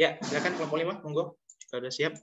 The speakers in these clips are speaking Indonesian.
Ya, silakan kelompok 5, monggo. Kalau sudah siap.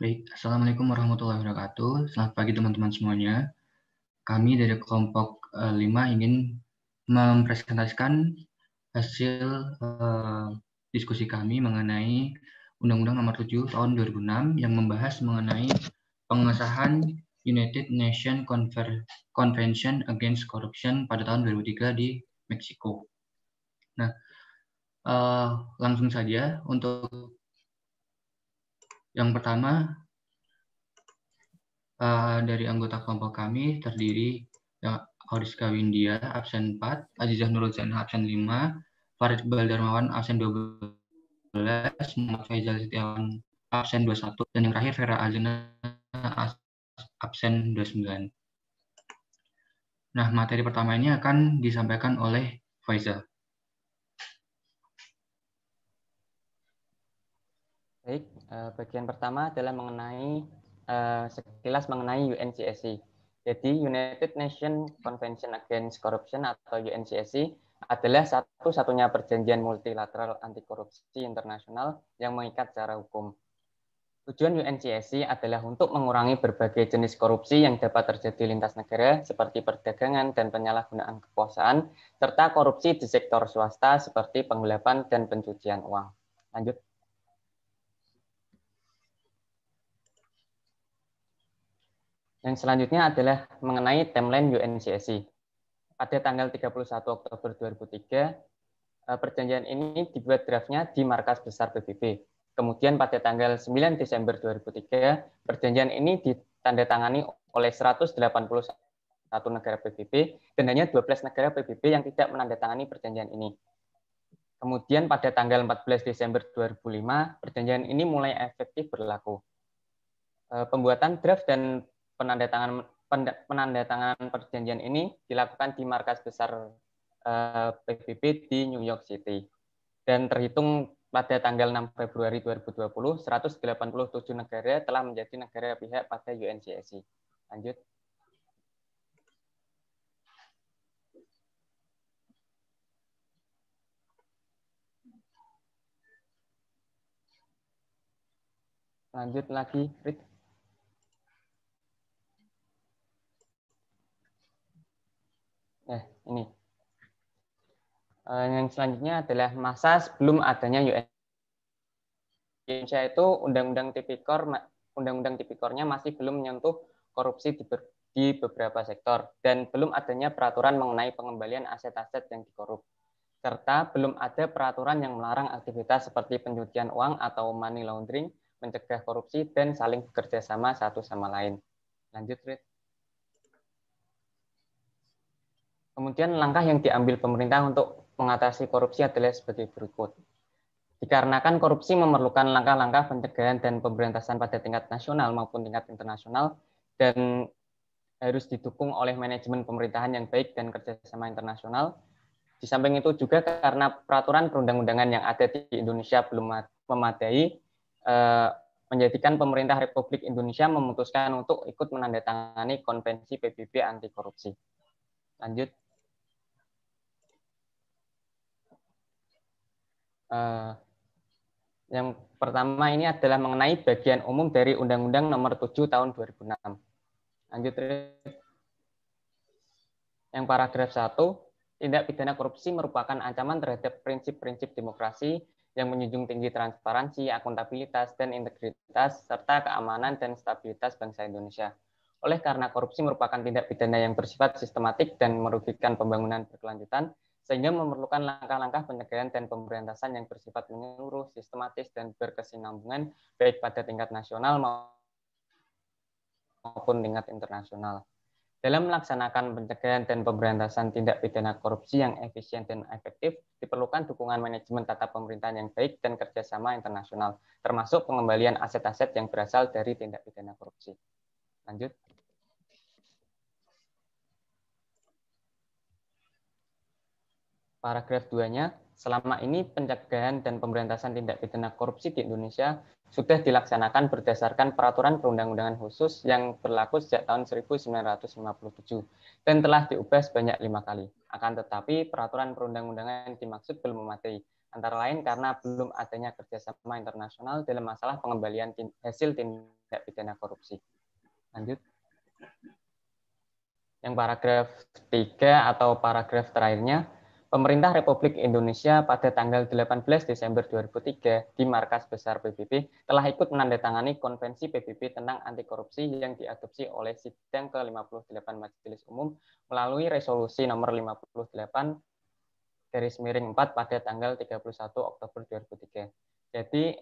Baik, Assalamualaikum warahmatullahi wabarakatuh. Selamat pagi teman-teman semuanya. Kami dari kelompok 5 ingin mempresentasikan hasil diskusi kami mengenai Undang-Undang Nomor 7 Tahun 2006 yang membahas mengenai pengesahan United Nations Convention Against Corruption pada tahun 2003 di Meksiko. Nah, langsung saja untuk yang pertama, dari anggota kelompok kami terdiri Auriska Windia, absen 4, Azizah Nurul Zainah, absen 5, Farid Iqbal Darmawan, absen 12, Muhammad Faizal Setiawan, absen 21, dan yang terakhir Vera Azana, absen 29. Nah, materi pertama ini akan disampaikan oleh Faizal. Baik, bagian pertama adalah sekilas mengenai UNCSC. Jadi United Nations Convention Against Corruption atau UNCSC adalah satu-satunya perjanjian multilateral anti korupsi internasional yang mengikat secara hukum. Tujuan UNCSC adalah untuk mengurangi berbagai jenis korupsi yang dapat terjadi lintas negara seperti perdagangan dan penyalahgunaan kekuasaan, serta korupsi di sektor swasta seperti penggelapan dan pencucian uang. Lanjut. Yang selanjutnya adalah mengenai timeline UNCSC. Pada tanggal 31 Oktober 2003, perjanjian ini dibuat draftnya di markas besar PBB. Kemudian pada tanggal 9 Desember 2003, perjanjian ini ditandatangani oleh 181 negara PBB dan hanya 12 negara PBB yang tidak menandatangani perjanjian ini. Kemudian pada tanggal 14 Desember 2005, perjanjian ini mulai efektif berlaku. Pembuatan draft dan penandatanganan perjanjian ini dilakukan di markas besar PBB di New York City. Dan terhitung pada tanggal 6 Februari 2020, 187 negara telah menjadi negara pihak pada UNCSC. Lanjut. Lanjut lagi, Rit. Ini. Yang selanjutnya adalah masa sebelum adanya UN. Indonesia itu undang-undang tipikornya masih belum menyentuh korupsi di beberapa sektor dan belum adanya peraturan mengenai pengembalian aset-aset yang dikorup, serta belum ada peraturan yang melarang aktivitas seperti pencucian uang atau money laundering, mencegah korupsi dan saling bekerja sama satu sama lain. Lanjut, Rit. Kemudian langkah yang diambil pemerintah untuk mengatasi korupsi adalah sebagai berikut. Dikarenakan korupsi memerlukan langkah-langkah pencegahan dan pemberantasan pada tingkat nasional maupun tingkat internasional dan harus didukung oleh manajemen pemerintahan yang baik dan kerjasama internasional. Di samping itu juga karena peraturan perundang-undangan yang ada di Indonesia belum memadai, menjadikan pemerintah Republik Indonesia memutuskan untuk ikut menandatangani konvensi PBB anti korupsi. Lanjut. Yang pertama ini adalah mengenai bagian umum dari Undang-Undang Nomor 7 Tahun 2006. Lanjut. Yang paragraf 1, tindak pidana korupsi merupakan ancaman terhadap prinsip-prinsip demokrasi, yang menjunjung tinggi transparansi, akuntabilitas, dan integritas, serta keamanan dan stabilitas bangsa Indonesia. Oleh karena korupsi merupakan tindak pidana yang bersifat sistematik dan merugikan pembangunan berkelanjutan, sehingga memerlukan langkah-langkah pencegahan dan pemberantasan yang bersifat menyeluruh, sistematis, dan berkesinambungan, baik pada tingkat nasional maupun tingkat internasional. Dalam melaksanakan pencegahan dan pemberantasan tindak pidana korupsi yang efisien dan efektif, diperlukan dukungan manajemen tata pemerintahan yang baik dan kerjasama internasional, termasuk pengembalian aset-aset yang berasal dari tindak pidana korupsi. Lanjut. Paragraf 2-nya, selama ini pencegahan dan pemberantasan tindak pidana korupsi di Indonesia sudah dilaksanakan berdasarkan peraturan perundang-undangan khusus yang berlaku sejak tahun 1957 dan telah diubah sebanyak 5 kali. Akan tetapi, peraturan perundang-undangan dimaksud belum memadai, antara lain karena belum adanya kerjasama internasional dalam masalah pengembalian hasil tindak pidana korupsi. Lanjut. Yang paragraf 3 atau paragraf terakhirnya, Pemerintah Republik Indonesia pada tanggal 18 Desember 2003 di Markas Besar PBB telah ikut menandatangani Konvensi PBB tentang anti korupsi yang diadopsi oleh Sidang ke-58 Majelis Umum melalui resolusi nomor 58/4 pada tanggal 31 Oktober 2003. Jadi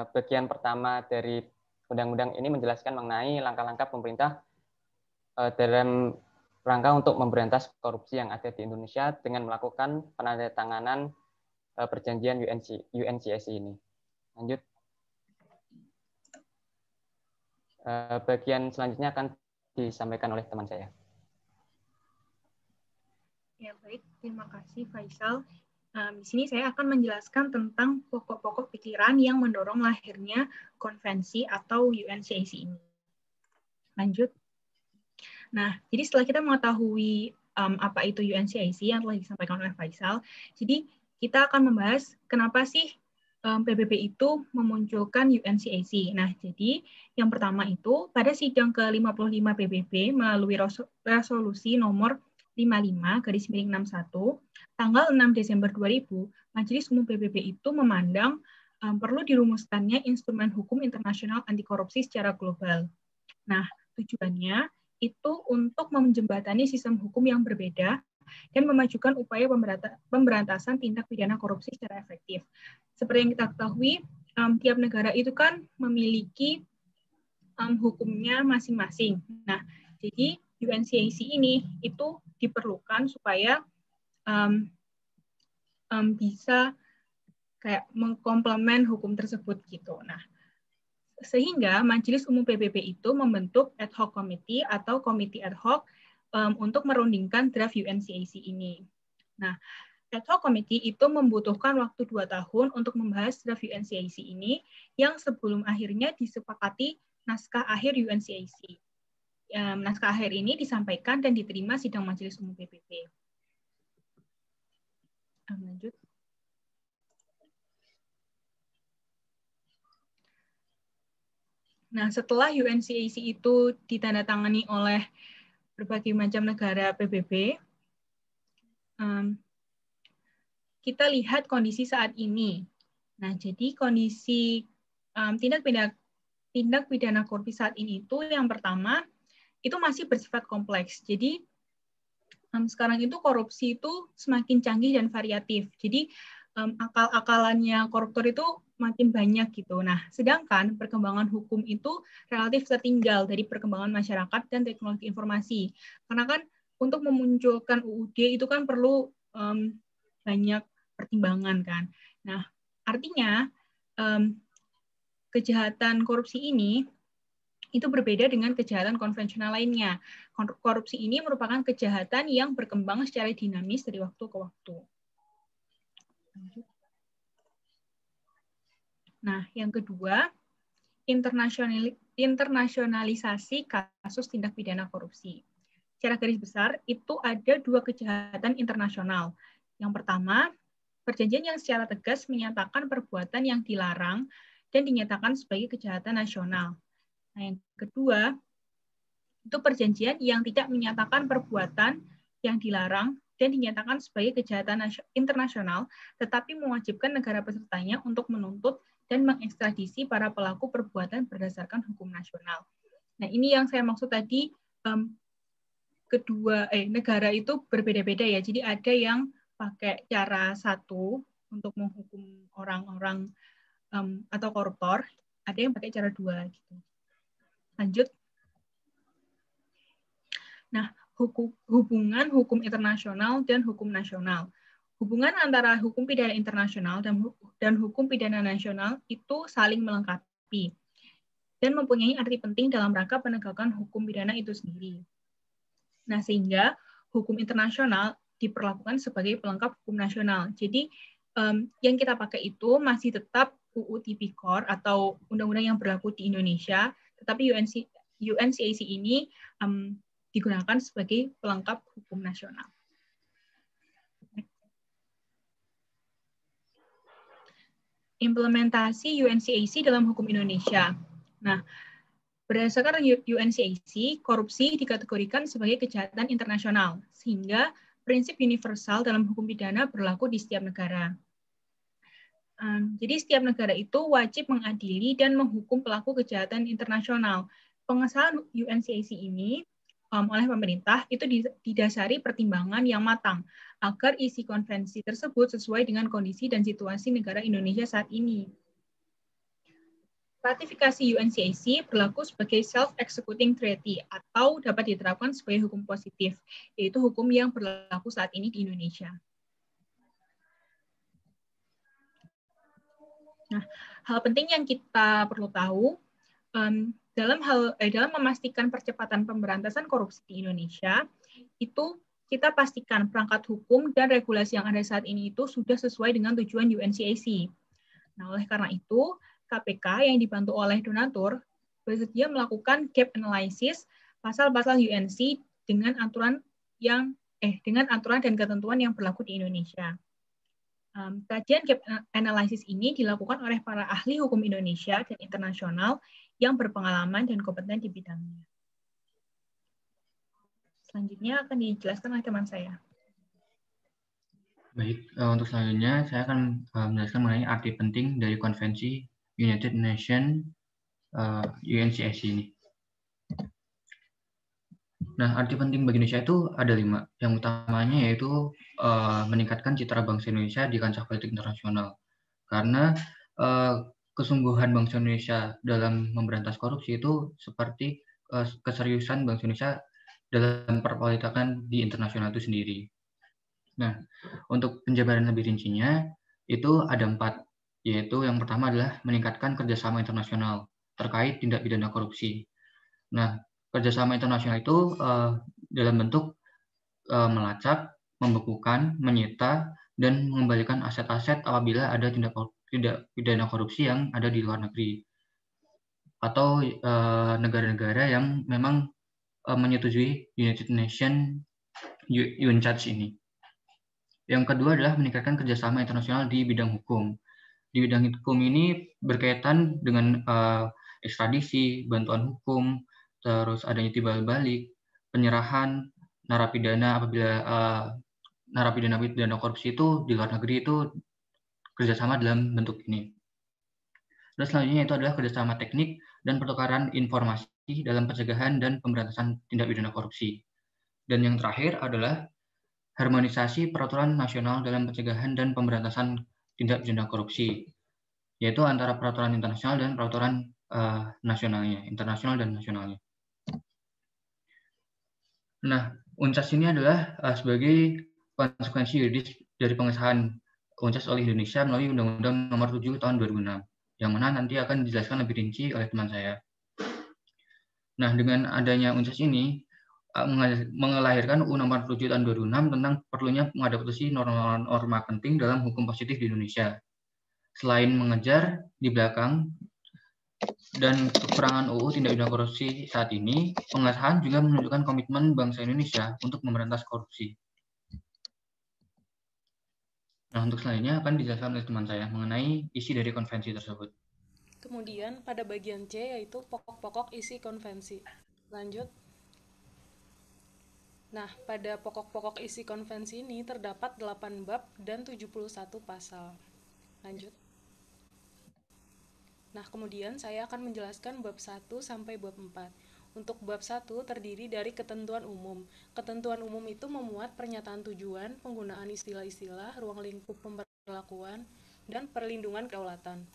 bagian pertama dari undang-undang ini menjelaskan mengenai langkah-langkah pemerintah dalam rangka untuk memberantas korupsi yang ada di Indonesia dengan melakukan penandatanganan perjanjian UNCSC ini. Lanjut. Bagian selanjutnya akan disampaikan oleh teman saya. Ya, baik. Terima kasih, Faisal. Di sini saya akan menjelaskan tentang pokok-pokok pikiran yang mendorong lahirnya konvensi atau UNCSC ini. Lanjut. Nah, jadi setelah kita mengetahui apa itu UNCSC yang telah disampaikan oleh Faisal, jadi kita akan membahas kenapa sih PBB itu memunculkan UNCSC. Nah, jadi yang pertama itu pada sidang ke-55 PBB melalui resolusi nomor 55/61 tanggal 6 Desember 2000, Majelis Umum PBB itu memandang perlu dirumuskannya instrumen hukum internasional anti korupsi secara global. Nah, tujuannya itu untuk menjembatani sistem hukum yang berbeda dan memajukan upaya pemberantasan tindak pidana korupsi secara efektif. Seperti yang kita ketahui, tiap negara itu kan memiliki hukumnya masing-masing. Nah, jadi UNCSC ini itu diperlukan supaya bisa kayak mengkomplement hukum tersebut gitu. Nah, sehingga Majelis Umum PBB itu membentuk ad hoc committee atau komite ad hoc untuk merundingkan draft UNCSC ini. Nah, ad hoc committee itu membutuhkan waktu 2 tahun untuk membahas draft UNCSC ini yang sebelum akhirnya disepakati naskah akhir UNCSC. Naskah akhir ini disampaikan dan diterima sidang Majelis Umum PBB. Lanjut. Nah, setelah UNCSC itu ditandatangani oleh berbagai macam negara PBB, kita lihat kondisi saat ini. Nah, jadi kondisi tindak pidana korupsi saat ini itu yang pertama, itu masih bersifat kompleks. Jadi, sekarang itu korupsi itu semakin canggih dan variatif. Jadi, akal-akalannya koruptor itu makin banyak gitu. Nah, sedangkan perkembangan hukum itu relatif tertinggal dari perkembangan masyarakat dan teknologi informasi. Karena kan untuk memunculkan UUD itu kan perlu banyak pertimbangan kan. Nah, artinya kejahatan korupsi ini itu berbeda dengan kejahatan konvensional lainnya. Korupsi ini merupakan kejahatan yang berkembang secara dinamis dari waktu ke waktu. Nah, yang kedua, internasionalisasi kasus tindak pidana korupsi. Secara garis besar, itu ada 2 kejahatan internasional. Yang pertama, perjanjian yang secara tegas menyatakan perbuatan yang dilarang dan dinyatakan sebagai kejahatan nasional. Nah, yang kedua, itu perjanjian yang tidak menyatakan perbuatan yang dilarang dan dinyatakan sebagai kejahatan internasional, tetapi mewajibkan negara pesertanya untuk menuntut dan mengekstradisi para pelaku perbuatan berdasarkan hukum nasional. Nah, ini yang saya maksud tadi, negara itu berbeda-beda ya. Jadi ada yang pakai cara satu untuk menghukum orang-orang atau koruptor, ada yang pakai cara dua. Gitu. Lanjut. Nah, hubungan hukum internasional dan hukum nasional. Hubungan antara hukum pidana internasional dan hukum pidana nasional itu saling melengkapi dan mempunyai arti penting dalam rangka penegakan hukum pidana itu sendiri. Nah, sehingga hukum internasional diperlakukan sebagai pelengkap hukum nasional. Jadi, yang kita pakai itu masih tetap UU Tipikor atau undang-undang yang berlaku di Indonesia, tetapi UNCAC ini digunakan sebagai pelengkap hukum nasional. Implementasi UNCAC dalam hukum Indonesia. Nah, berdasarkan UNCAC, korupsi dikategorikan sebagai kejahatan internasional, sehingga prinsip universal dalam hukum pidana berlaku di setiap negara. Jadi setiap negara itu wajib mengadili dan menghukum pelaku kejahatan internasional. Pengesahan UNCAC ini oleh pemerintah itu didasari pertimbangan yang matang agar isi konvensi tersebut sesuai dengan kondisi dan situasi negara Indonesia saat ini. Ratifikasi UNCAC berlaku sebagai self-executing treaty atau dapat diterapkan sebagai hukum positif, yaitu hukum yang berlaku saat ini di Indonesia. Nah, hal penting yang kita perlu tahu dalam memastikan percepatan pemberantasan korupsi di Indonesia, itu kita pastikan perangkat hukum dan regulasi yang ada saat ini itu sudah sesuai dengan tujuan UNCAC. Nah, oleh karena itu, KPK yang dibantu oleh donatur bersedia melakukan gap analysis pasal-pasal UNC dengan aturan dan ketentuan yang berlaku di Indonesia. Kajian gap analysis ini dilakukan oleh para ahli hukum Indonesia dan internasional yang berpengalaman dan kompeten di bidangnya. Selanjutnya akan dijelaskan oleh teman saya. Baik, untuk selanjutnya saya akan menjelaskan mengenai arti penting dari Konvensi United Nations UNCAC ini. Nah, arti penting bagi Indonesia itu ada 5. Yang utamanya yaitu meningkatkan citra bangsa Indonesia di kancah politik internasional. Karena kesungguhan bangsa Indonesia dalam memberantas korupsi itu seperti keseriusan bangsa Indonesia dalam perpolitikan di internasional itu sendiri. Nah, untuk penjabaran lebih rincinya itu ada 4, yaitu yang pertama adalah meningkatkan kerjasama internasional terkait tindak pidana korupsi. Nah, kerjasama internasional itu dalam bentuk melacak, membekukan, menyita, dan mengembalikan aset-aset apabila ada tindak pidana korupsi yang ada di luar negeri atau negara-negara yang memang menyetujui United Nations UNCAC ini. Yang kedua adalah meningkatkan kerjasama internasional di bidang hukum. Di bidang hukum ini berkaitan dengan ekstradisi, bantuan hukum, terus adanya timbal balik, penyerahan narapidana apabila narapidana korupsi itu di luar negeri itu kerjasama dalam bentuk ini. Terus selanjutnya itu adalah kerjasama teknik dan pertukaran informasi dalam pencegahan dan pemberantasan tindak pidana korupsi. Dan yang terakhir adalah harmonisasi peraturan nasional dalam pencegahan dan pemberantasan tindak pidana korupsi, yaitu antara peraturan internasional dan peraturan internasional dan nasionalnya. Nah, UNCAC ini adalah sebagai konsekuensi yuridis dari pengesahan UNCAC oleh Indonesia melalui Undang-Undang Nomor 7 Tahun 2006, yang mana nanti akan dijelaskan lebih rinci oleh teman saya. Nah, dengan adanya UNCAC ini mengelahirkan UU Nomor 7 Tahun 2006 tentang perlunya mengadopsi norma-norma penting dalam hukum positif di Indonesia. Selain mengejar di belakang dan kekurangan UU tindak pidana korupsi saat ini, pengesahan juga menunjukkan komitmen bangsa Indonesia untuk memberantas korupsi. Nah, untuk selanjutnya akan dijelaskan oleh teman saya mengenai isi dari konvensi tersebut. Kemudian pada bagian C yaitu pokok-pokok isi konvensi. Lanjut. Nah, pada pokok-pokok isi konvensi ini terdapat 8 bab dan 71 pasal. Lanjut. Nah, kemudian saya akan menjelaskan bab 1 sampai bab 4. Untuk bab 1 terdiri dari ketentuan umum. Ketentuan umum itu memuat pernyataan tujuan, penggunaan istilah-istilah, ruang lingkup pemberlakuan, dan perlindungan kedaulatan.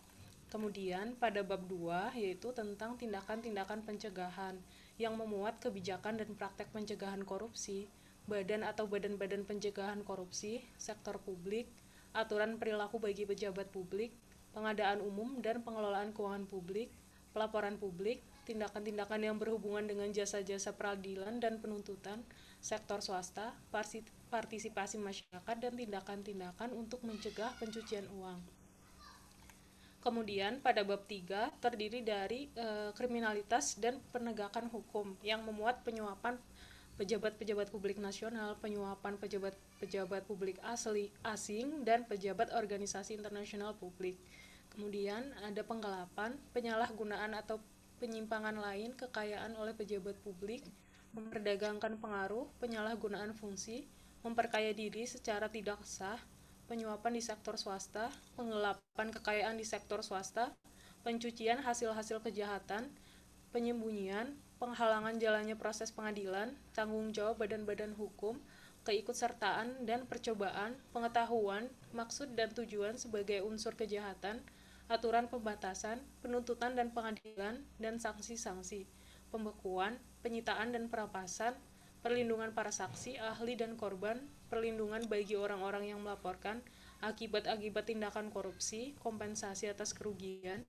Kemudian pada bab 2 yaitu tentang tindakan-tindakan pencegahan yang memuat kebijakan dan praktek pencegahan korupsi, badan atau badan-badan pencegahan korupsi, sektor publik, aturan perilaku bagi pejabat publik, pengadaan umum dan pengelolaan keuangan publik, pelaporan publik, tindakan-tindakan yang berhubungan dengan jasa-jasa peradilan dan penuntutan, sektor swasta, partisipasi masyarakat, dan tindakan-tindakan untuk mencegah pencucian uang. Kemudian pada bab 3 terdiri dari kriminalitas dan penegakan hukum yang memuat penyuapan pejabat-pejabat publik nasional, penyuapan pejabat-pejabat publik asing, dan pejabat organisasi internasional publik. Kemudian ada penggelapan, penyalahgunaan atau penyimpangan lain kekayaan oleh pejabat publik, memperdagangkan pengaruh, penyalahgunaan fungsi, memperkaya diri secara tidak sah, penyuapan di sektor swasta, penggelapan kekayaan di sektor swasta, pencucian hasil-hasil kejahatan, penyembunyian, penghalangan jalannya proses pengadilan, tanggung jawab badan-badan hukum, keikutsertaan dan percobaan, pengetahuan, maksud dan tujuan sebagai unsur kejahatan, aturan pembatasan, penuntutan dan pengadilan, dan sanksi-sanksi, pembekuan, penyitaan dan perampasan, perlindungan para saksi, ahli dan korban, perlindungan bagi orang-orang yang melaporkan, akibat-akibat tindakan korupsi, kompensasi atas kerugian,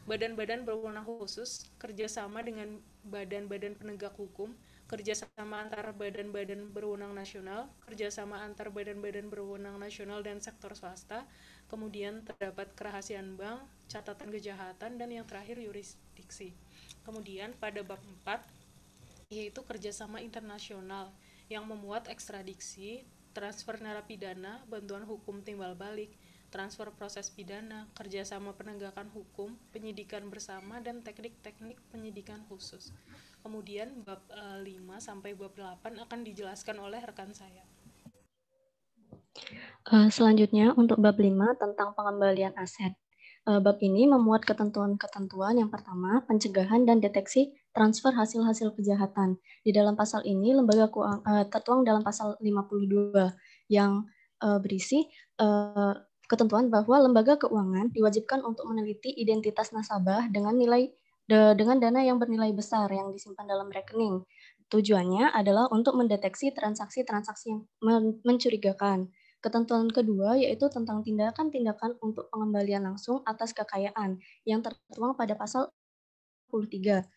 badan-badan berwenang khusus, kerjasama dengan badan-badan penegak hukum, kerjasama antar badan-badan berwenang nasional, kerjasama antar badan-badan berwenang nasional dan sektor swasta, kemudian terdapat kerahasiaan bank, catatan kejahatan, dan yang terakhir yurisdiksi. Kemudian pada bab 4, yaitu kerjasama internasional yang memuat ekstradisi, transfer narapidana, bantuan hukum timbal balik, transfer proses pidana, kerjasama penegakan hukum, penyidikan bersama, dan teknik-teknik penyidikan khusus. Kemudian bab 5 sampai bab 8 akan dijelaskan oleh rekan saya. Selanjutnya untuk bab 5 tentang pengembalian aset. Bab ini memuat ketentuan-ketentuan yang pertama, pencegahan dan deteksi transfer hasil-hasil kejahatan. Di dalam pasal ini, lembaga keuangan tertuang dalam pasal 52 yang berisi ketentuan bahwa lembaga keuangan diwajibkan untuk meneliti identitas nasabah dengan dana yang bernilai besar yang disimpan dalam rekening. Tujuannya adalah untuk mendeteksi transaksi-transaksi yang mencurigakan. Ketentuan kedua yaitu tentang tindakan-tindakan untuk pengembalian langsung atas kekayaan yang tertuang pada pasal 43.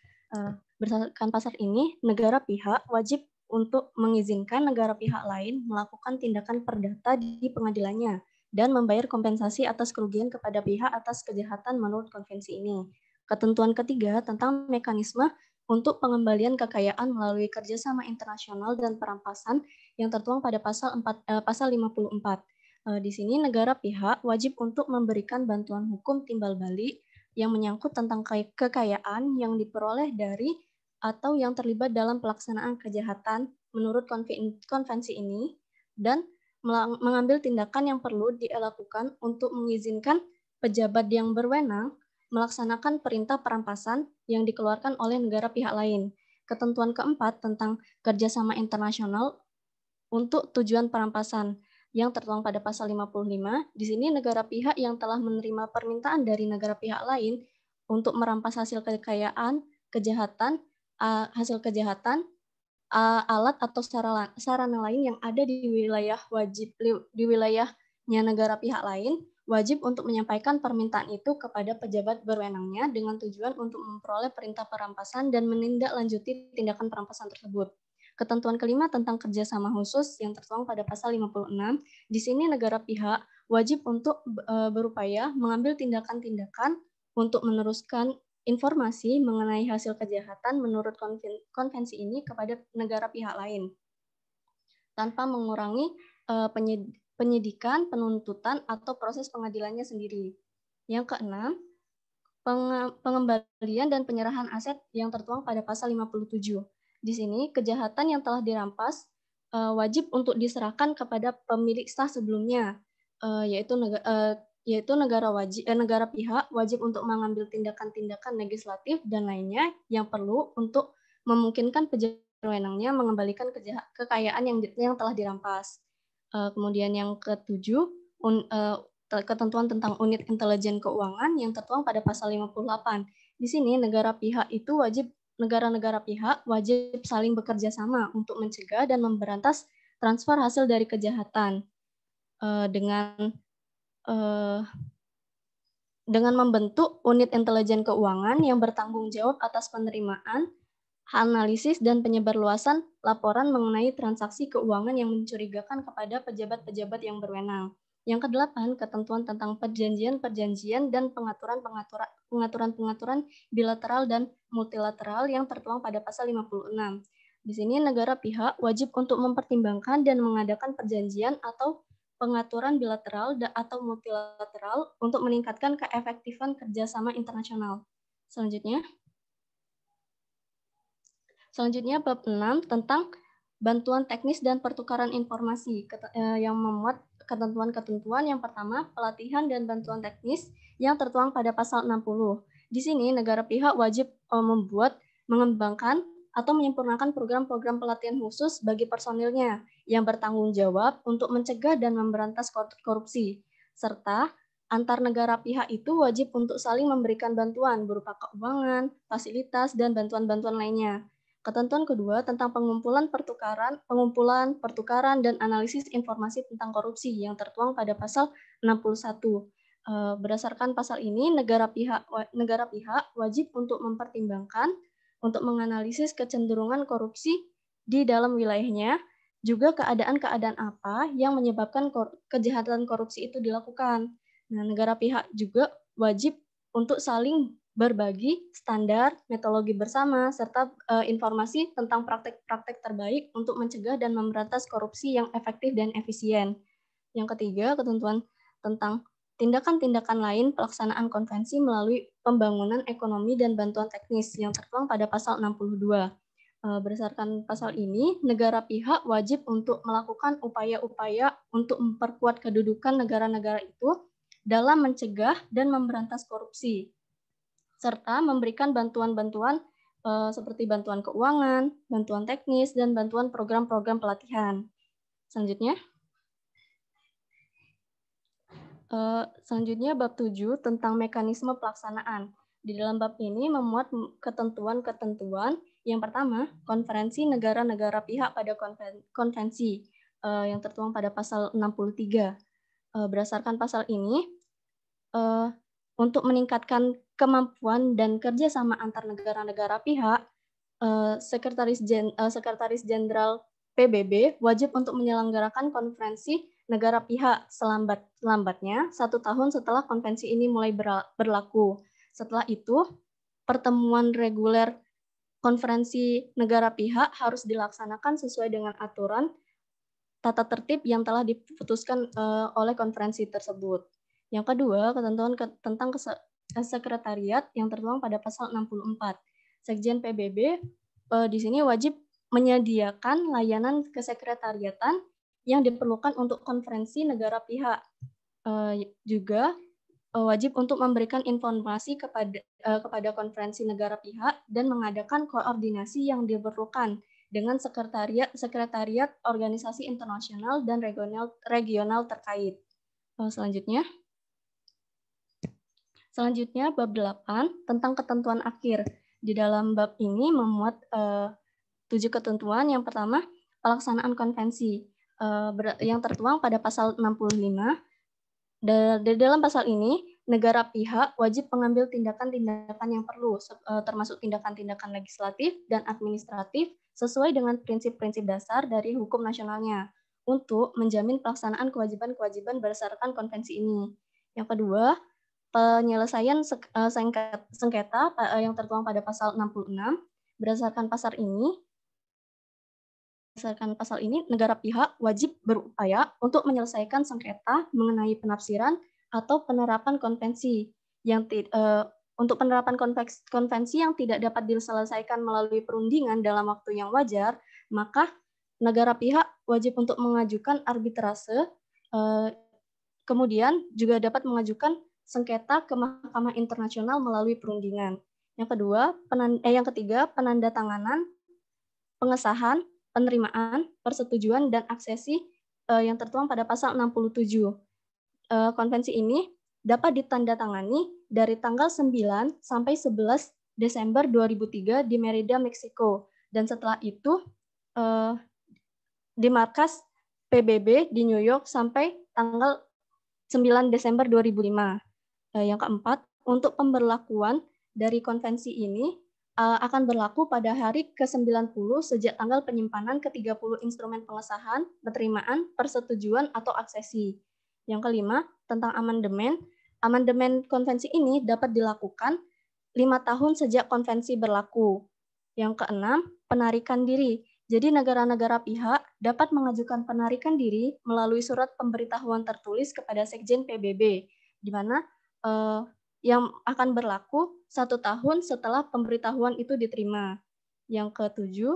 Berdasarkan pasal ini, negara pihak wajib untuk mengizinkan negara pihak lain melakukan tindakan perdata di pengadilannya dan membayar kompensasi atas kerugian kepada pihak atas kejahatan menurut konvensi ini. Ketentuan ketiga tentang mekanisme untuk pengembalian kekayaan melalui kerjasama internasional dan perampasan yang tertuang pada pasal 54. Di sini negara pihak wajib untuk memberikan bantuan hukum timbal balik yang menyangkut tentang kekayaan yang diperoleh dari atau yang terlibat dalam pelaksanaan kejahatan menurut konvensi ini dan mengambil tindakan yang perlu dilakukan untuk mengizinkan pejabat yang berwenang melaksanakan perintah perampasan yang dikeluarkan oleh negara pihak lain. Ketentuan keempat tentang kerjasama internasional untuk tujuan perampasan yang tertuang pada pasal 55. Di sini negara pihak yang telah menerima permintaan dari negara pihak lain untuk merampas hasil kekayaan, hasil kejahatan, alat atau sarana lain yang ada di wilayahnya negara pihak lain, wajib untuk menyampaikan permintaan itu kepada pejabat berwenangnya dengan tujuan untuk memperoleh perintah perampasan dan menindaklanjuti tindakan perampasan tersebut. Ketentuan kelima tentang kerjasama khusus yang tertuang pada pasal 56, di sini negara pihak wajib untuk berupaya mengambil tindakan-tindakan untuk meneruskan informasi mengenai hasil kejahatan menurut konvensi ini kepada negara pihak lain, tanpa mengurangi penyidikan, penuntutan, atau proses pengadilannya sendiri. Yang keenam, pengembalian dan penyerahan aset yang tertuang pada pasal 57. Di sini, kejahatan yang telah dirampas wajib untuk diserahkan kepada pemilik sah sebelumnya, yaitu negara pihak wajib untuk mengambil tindakan-tindakan legislatif dan lainnya yang perlu untuk memungkinkan pejabat berwenangnya mengembalikan kekayaan yang telah dirampas. Kemudian yang ketujuh, ketentuan tentang unit intelijen keuangan yang tertuang pada pasal 58. Di sini negara-negara pihak wajib saling bekerja sama untuk mencegah dan memberantas transfer hasil dari kejahatan dengan membentuk unit intelijen keuangan yang bertanggung jawab atas penerimaan, analisis, dan penyebarluasan laporan mengenai transaksi keuangan yang mencurigakan kepada pejabat-pejabat yang berwenang. Yang kedelapan, ketentuan tentang perjanjian-perjanjian dan pengaturan-pengaturan bilateral dan multilateral yang tertuang pada pasal 56. Di sini negara pihak wajib untuk mempertimbangkan dan mengadakan perjanjian atau pengaturan bilateral atau multilateral untuk meningkatkan keefektifan kerjasama internasional. Selanjutnya bab 6 tentang bantuan teknis dan pertukaran informasi yang memuat ketentuan-ketentuan. Yang pertama, pelatihan dan bantuan teknis yang tertuang pada pasal 60. Di sini negara pihak wajib mengembangkan atau menyempurnakan program-program pelatihan khusus bagi personilnya yang bertanggung jawab untuk mencegah dan memberantas korupsi, serta antar negara pihak itu wajib untuk saling memberikan bantuan berupa keuangan, fasilitas, dan bantuan-bantuan lainnya. Ketentuan kedua tentang pengumpulan, pertukaran, dan analisis informasi tentang korupsi yang tertuang pada pasal 61. Berdasarkan pasal ini, negara pihak wajib untuk mempertimbangkan, untuk menganalisis kecenderungan korupsi di dalam wilayahnya, juga keadaan-keadaan apa yang menyebabkan kejahatan korupsi itu dilakukan. Nah, negara pihak juga wajib untuk saling berbagi standar, metodologi bersama, serta informasi tentang praktek-praktek terbaik untuk mencegah dan memberantas korupsi yang efektif dan efisien. Yang ketiga, ketentuan tentang tindakan-tindakan lain pelaksanaan konvensi melalui pembangunan ekonomi dan bantuan teknis yang tertuang pada pasal 62. Berdasarkan pasal ini, negara pihak wajib untuk melakukan upaya-upaya untuk memperkuat kedudukan negara-negara itu dalam mencegah dan memberantas korupsi, serta memberikan bantuan-bantuan seperti bantuan keuangan, bantuan teknis, dan bantuan program-program pelatihan. Selanjutnya bab 7 tentang mekanisme pelaksanaan. Di dalam bab ini memuat ketentuan-ketentuan. Yang pertama, konferensi negara-negara pihak pada konvensi yang tertuang pada pasal 63. Berdasarkan pasal ini, untuk meningkatkan kemampuan dan kerjasama antar negara-negara pihak, Sekretaris Jenderal PBB wajib untuk menyelenggarakan konferensi negara pihak selambatnya 1 tahun setelah konvensi ini mulai berlaku. Setelah itu, pertemuan reguler konferensi negara pihak harus dilaksanakan sesuai dengan aturan tata tertib yang telah diputuskan oleh konferensi tersebut. Yang kedua, ketentuan tentang sekretariat yang tertuang pada pasal 64. Sekjen PBB di sini wajib menyediakan layanan kesekretariatan yang diperlukan untuk konferensi negara pihak. Juga wajib untuk memberikan informasi kepada konferensi negara pihak dan mengadakan koordinasi yang diperlukan dengan sekretariat organisasi internasional dan regional terkait. Selanjutnya bab 8 tentang ketentuan akhir. Di dalam bab ini memuat 7 ketentuan. Yang pertama, pelaksanaan konvensi yang tertuang pada pasal 65. Di dalam pasal ini, negara pihak wajib mengambil tindakan-tindakan yang perlu, termasuk tindakan-tindakan legislatif dan administratif sesuai dengan prinsip-prinsip dasar dari hukum nasionalnya untuk menjamin pelaksanaan kewajiban-kewajiban berdasarkan konvensi ini. Yang kedua, penyelesaian sengketa yang tertuang pada pasal 66. Berdasarkan pasal ini, negara pihak wajib berupaya untuk menyelesaikan sengketa mengenai penafsiran atau penerapan konvensi untuk penerapan konvensi yang tidak dapat diselesaikan melalui perundingan dalam waktu yang wajar, maka negara pihak wajib untuk mengajukan arbitrase, kemudian juga dapat mengajukan sengketa ke Mahkamah Internasional melalui perundingan. Yang ketiga, penandatanganan, pengesahan, penerimaan, persetujuan, dan aksesi yang tertuang pada pasal 67. Konvensi ini dapat ditandatangani dari tanggal 9 sampai 11 Desember 2003 di Merida, Meksiko. Dan setelah itu di markas PBB di New York sampai tanggal 9 Desember 2005. Yang keempat, untuk pemberlakuan dari konvensi ini akan berlaku pada hari ke-90 sejak tanggal penyimpanan ke-30 instrumen pengesahan, penerimaan, persetujuan, atau aksesi. Yang kelima, tentang amandemen. Amandemen konvensi ini dapat dilakukan 5 tahun sejak konvensi berlaku. Yang keenam, penarikan diri. Jadi negara-negara pihak dapat mengajukan penarikan diri melalui surat pemberitahuan tertulis kepada Sekjen PBB, di mana yang akan berlaku 1 tahun setelah pemberitahuan itu diterima. Yang ketujuh,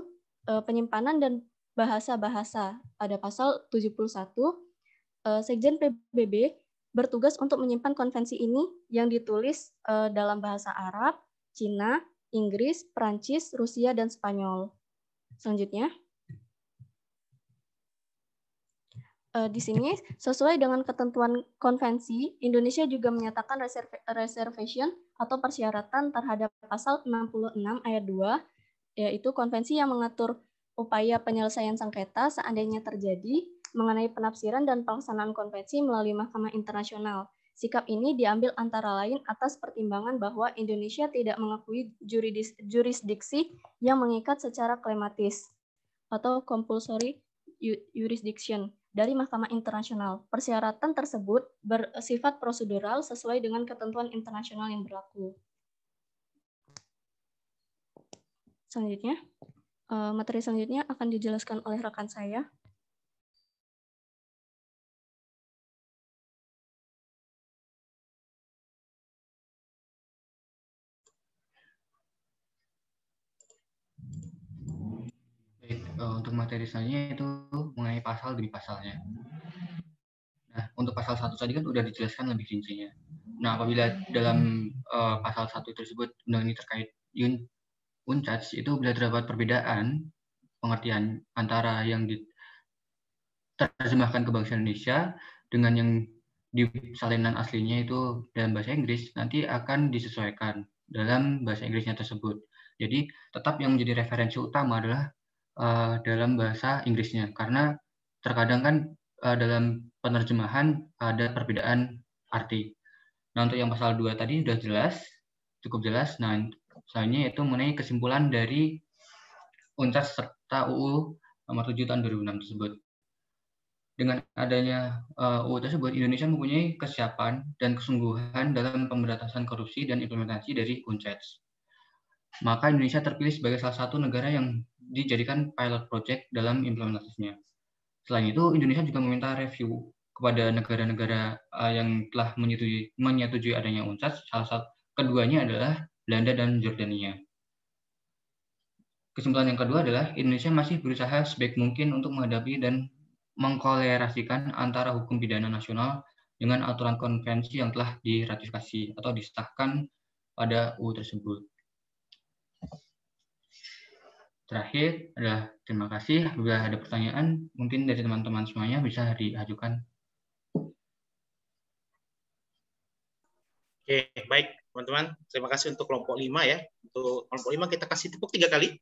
penyimpanan dan bahasa-bahasa. Pada pasal 71, Sekjen PBB bertugas untuk menyimpan konvensi ini yang ditulis dalam bahasa Arab, Cina, Inggris, Perancis, Rusia, dan Spanyol. Selanjutnya, di sini sesuai dengan ketentuan konvensi, Indonesia juga menyatakan reservation atau persyaratan terhadap pasal 66 ayat 2, yaitu konvensi yang mengatur upaya penyelesaian sengketa seandainya terjadi mengenai penafsiran dan pelaksanaan konvensi melalui Mahkamah Internasional. Sikap ini diambil antara lain atas pertimbangan bahwa Indonesia tidak mengakui jurisdiksi yang mengikat secara klematis atau compulsory jurisdiction dari Mahkamah Internasional. Persyaratan tersebut bersifat prosedural sesuai dengan ketentuan internasional yang berlaku. Selanjutnya, materi selanjutnya akan dijelaskan oleh rekan saya. Untuk materi selanjutnya itu mengenai pasal demi pasalnya. Nah, untuk pasal 1 tadi kan udah dijelaskan lebih rincinya. Nah, apabila dalam pasal 1 tersebut undang ini terkait UNCAS, itu bila terdapat perbedaan pengertian antara yang diterjemahkan ke bahasa Indonesia dengan yang di salinan aslinya itu dalam bahasa Inggris, nanti akan disesuaikan dalam bahasa Inggrisnya tersebut. Jadi, tetap yang menjadi referensi utama adalah dalam bahasa Inggrisnya, karena terkadang kan dalam penerjemahan ada perbedaan arti. Nah, untuk yang pasal 2 tadi sudah jelas, cukup jelas. Nah, selanjutnya itu mengenai kesimpulan dari UNCAS serta UU nomor 7 tahun 2006 tersebut. Dengan adanya UU tersebut, Indonesia mempunyai kesiapan dan kesungguhan dalam pemberantasan korupsi dan implementasi dari UNCAS. Maka Indonesia terpilih sebagai salah satu negara yang dijadikan pilot project dalam implementasinya. Selain itu, Indonesia juga meminta review kepada negara-negara yang telah menyetujui adanya UNCAS. Salah satu keduanya adalah Belanda dan Jordania. Kesimpulan yang kedua adalah Indonesia masih berusaha sebaik mungkin untuk menghadapi dan mengkolerasikan antara hukum pidana nasional dengan aturan konvensi yang telah diratifikasi atau disahkan pada UU tersebut. Terakhir adalah terima kasih. Bila ada pertanyaan, mungkin dari teman-teman semuanya bisa diajukan. Oke, baik teman-teman. Terima kasih untuk kelompok 5 ya. Untuk kelompok 5 kita kasih tepuk 3 kali.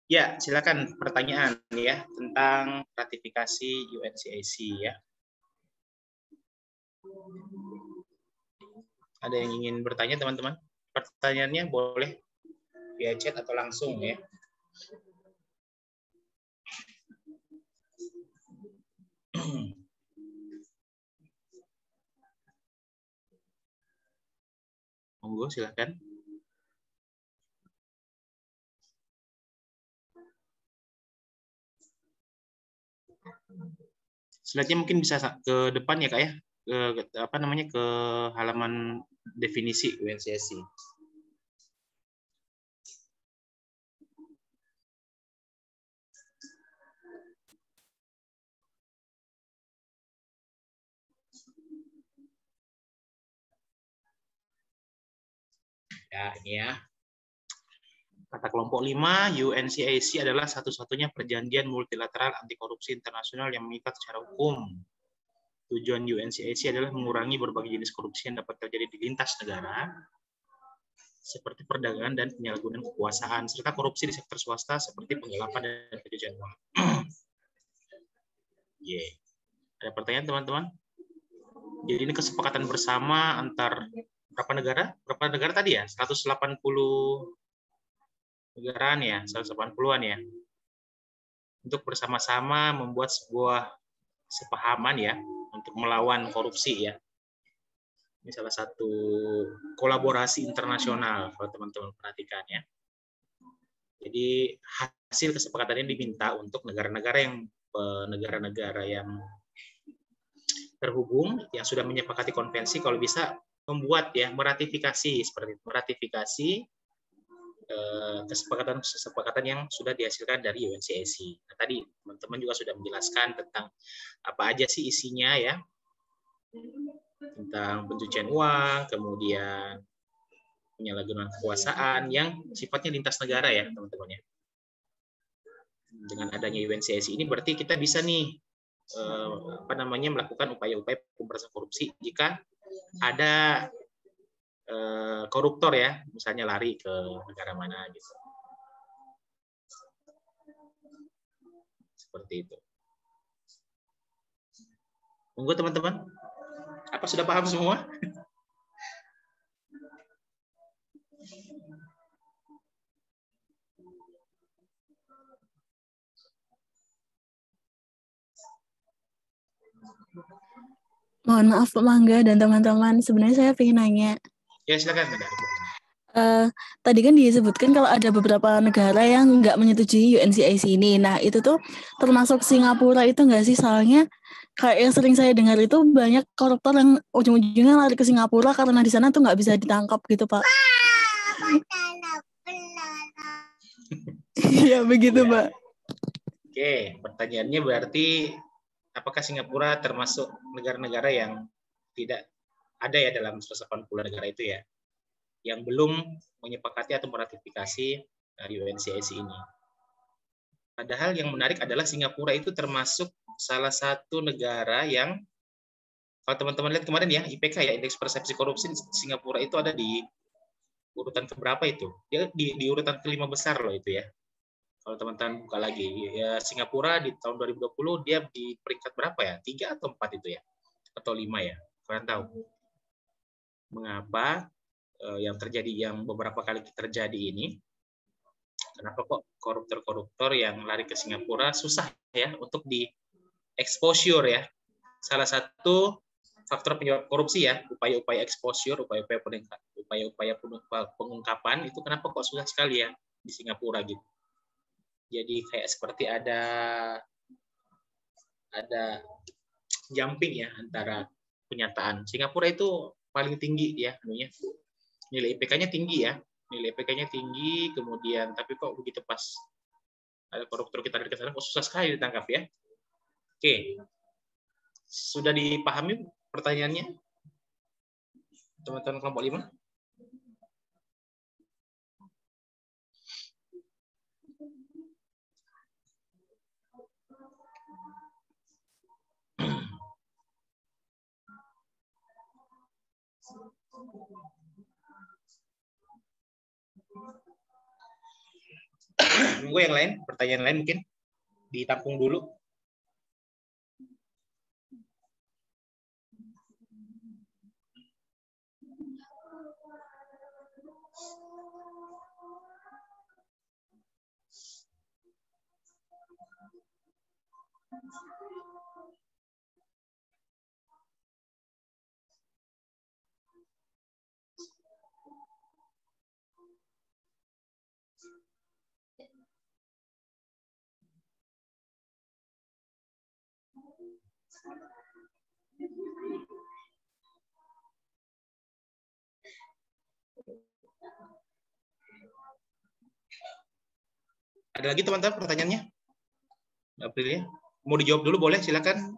Ya, silakan pertanyaan ya tentang ratifikasi UNCAC ya. Ada yang ingin bertanya teman-teman? Pertanyaannya boleh via chat atau langsung ya. Monggo silakan. Slide-nya mungkin bisa ke depan ya Kak ya. Ke halaman definisi UNCAC. Ya, ini ya. Kata kelompok 5, UNCAC adalah satu-satunya perjanjian multilateral anti korupsi internasional yang mengikat secara hukum. Tujuan UNCAC adalah mengurangi berbagai jenis korupsi yang dapat terjadi di lintas negara, seperti perdagangan dan penyalahgunaan kekuasaan, serta korupsi di sektor swasta seperti penggelapan dan pencucian uang. Ada pertanyaan teman-teman? Jadi ini kesepakatan bersama antar berapa negara? Berapa negara tadi ya? 180 negaraan ya, 180-an ya. Untuk bersama-sama membuat sebuah sepahaman ya untuk melawan korupsi ya. Ini salah satu kolaborasi internasional kalau teman-teman perhatikan ya. Jadi hasil kesepakatan ini diminta untuk negara-negara yang terhubung yang sudah menyepakati konvensi kalau bisa membuat ya meratifikasi seperti itu, meratifikasi kesepakatan yang sudah dihasilkan dari UNCAC. Nah, tadi teman-teman juga sudah menjelaskan tentang apa aja sih isinya ya, tentang pencucian uang, kemudian penyalahgunaan kekuasaan yang sifatnya lintas negara ya teman-teman ya. Dengan adanya UNCAC ini berarti kita bisa nih melakukan upaya-upaya pemberantasan korupsi jika ada koruptor ya, misalnya lari ke negara mana gitu. Seperti itu. Tunggu teman-teman. Apa sudah paham semua? Mohon maaf Pak Mangga dan teman-teman, sebenarnya saya ingin nanya. Ya silakan. Tadi kan disebutkan kalau ada beberapa negara yang nggak menyetujui UNCAC ini. Nah itu tuh termasuk Singapura itu nggak sih? Soalnya kayak yang sering saya dengar itu banyak koruptor yang ujung-ujungnya lari ke Singapura karena di sana tuh nggak bisa ditangkap gitu Pak. Iya begitu Pak. Oke, pertanyaannya berarti apakah Singapura termasuk negara-negara yang tidak ada ya dalam 180 negara itu ya, yang belum menyepakati atau meratifikasi UNCAC ini. Padahal yang menarik adalah Singapura itu termasuk salah satu negara yang, kalau teman-teman lihat kemarin ya, IPK ya, Indeks Persepsi Korupsi, Singapura itu ada di urutan keberapa itu? Dia di urutan kelima besar loh itu ya. Kalau teman-teman buka lagi, ya Singapura di tahun 2020 dia di peringkat berapa ya? 3 atau 4 itu ya? Atau 5 ya? Kalian tahu? Mengapa yang terjadi, yang beberapa kali terjadi ini, kenapa kok koruptor-koruptor yang lari ke Singapura susah ya untuk di exposure ya. Salah satu faktor penyebab korupsi ya, upaya-upaya exposure, upaya-upaya pengungkapan itu kenapa kok susah sekali ya di Singapura gitu. Jadi kayak seperti ada jumping ya antara kenyataan. Singapura itu paling tinggi ya anunya. Nilai IPK-nya tinggi ya, nilai IPK-nya tinggi, kemudian tapi kok begitu pas ada koruptor kita dari sana kok susah sekali ditangkap ya. Oke, sudah dipahami pertanyaannya, teman-teman kelompok 5? Nunggu yang lain, pertanyaan lain mungkin ditampung dulu. Ada lagi teman-teman pertanyaannya? Aprilia, mau dijawab dulu boleh, silakan.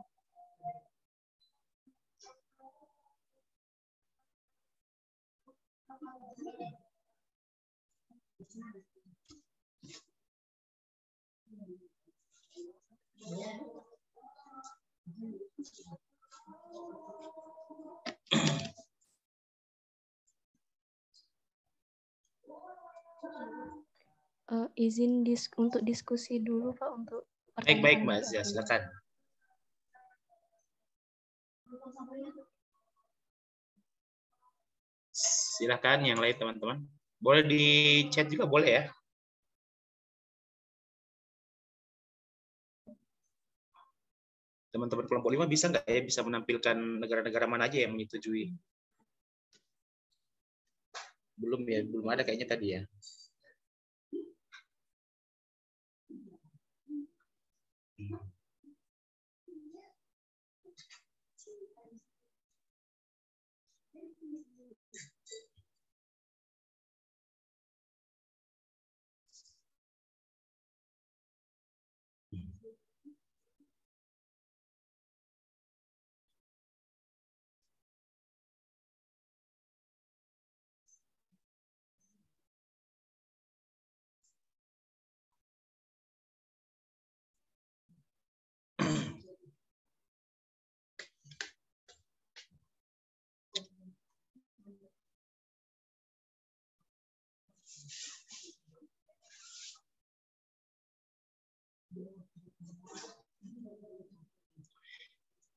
Izin untuk diskusi dulu Pak untuk Baik, pertanyaan Mbak Bapak Azia, ini. silakan. Silakan yang lain teman-teman. Boleh di chat juga boleh ya. Teman-teman kelompok 5 bisa nggak ya bisa menampilkan negara-negara mana aja yang menyetujui? Belum ya, belum ada kayaknya tadi ya.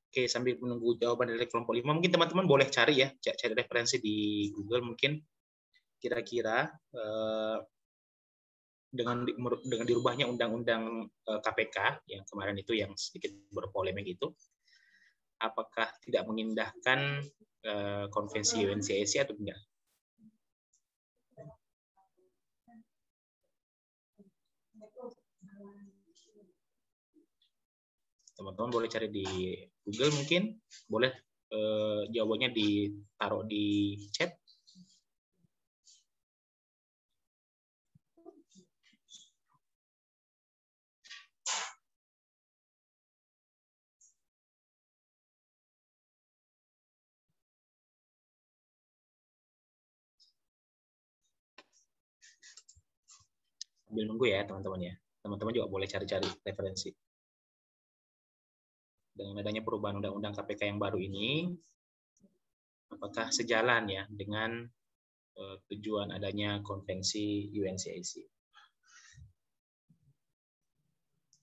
Oke, sambil menunggu jawaban dari kelompok 5, mungkin teman-teman boleh cari ya, cari referensi di Google mungkin kira-kira dengan dirubahnya undang-undang KPK yang kemarin itu yang sedikit berpolemik itu, apakah tidak mengindahkan konvensi UNCAC atau tidak? Teman-teman boleh cari di Google mungkin, boleh jawabannya ditaruh di chat. Sambil nunggu ya teman-teman ya. Teman-teman juga boleh cari-cari referensi. Dengan adanya perubahan undang-undang KPK yang baru ini, apakah sejalan ya dengan tujuan adanya konvensi UNCAC?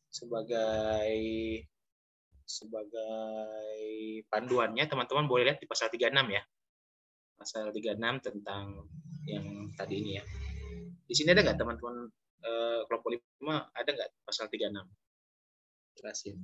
Sebagai panduannya teman-teman boleh lihat di pasal 36 ya. Pasal 36 tentang yang tadi ini ya. Di sini ada nggak teman-teman kelompok 5 ada nggak pasal 36? Jelasin.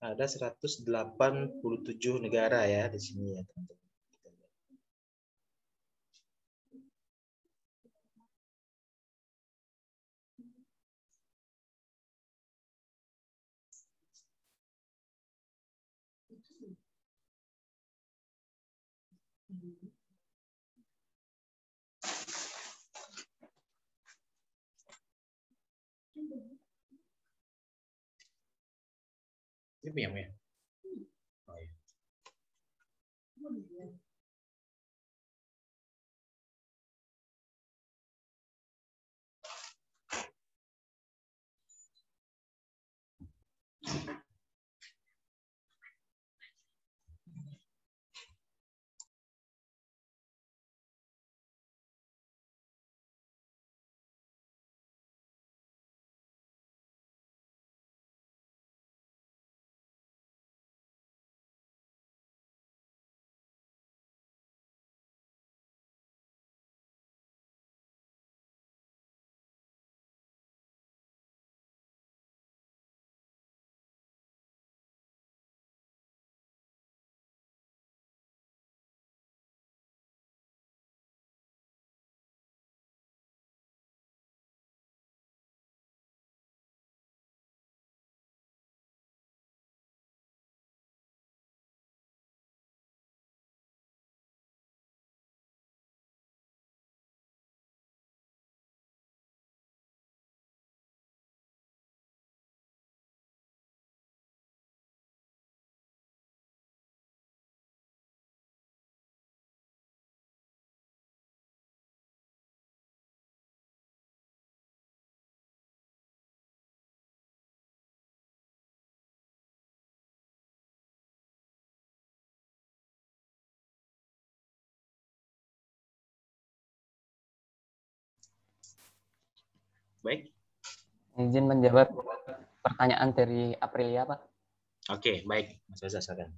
Ada 187 negara ya di sini ya teman-teman. Ini punya ya? Oh, iya. baik. Izin menjawab pertanyaan dari Aprilia, Pak. Oke, baik. Mas Reza, silakan.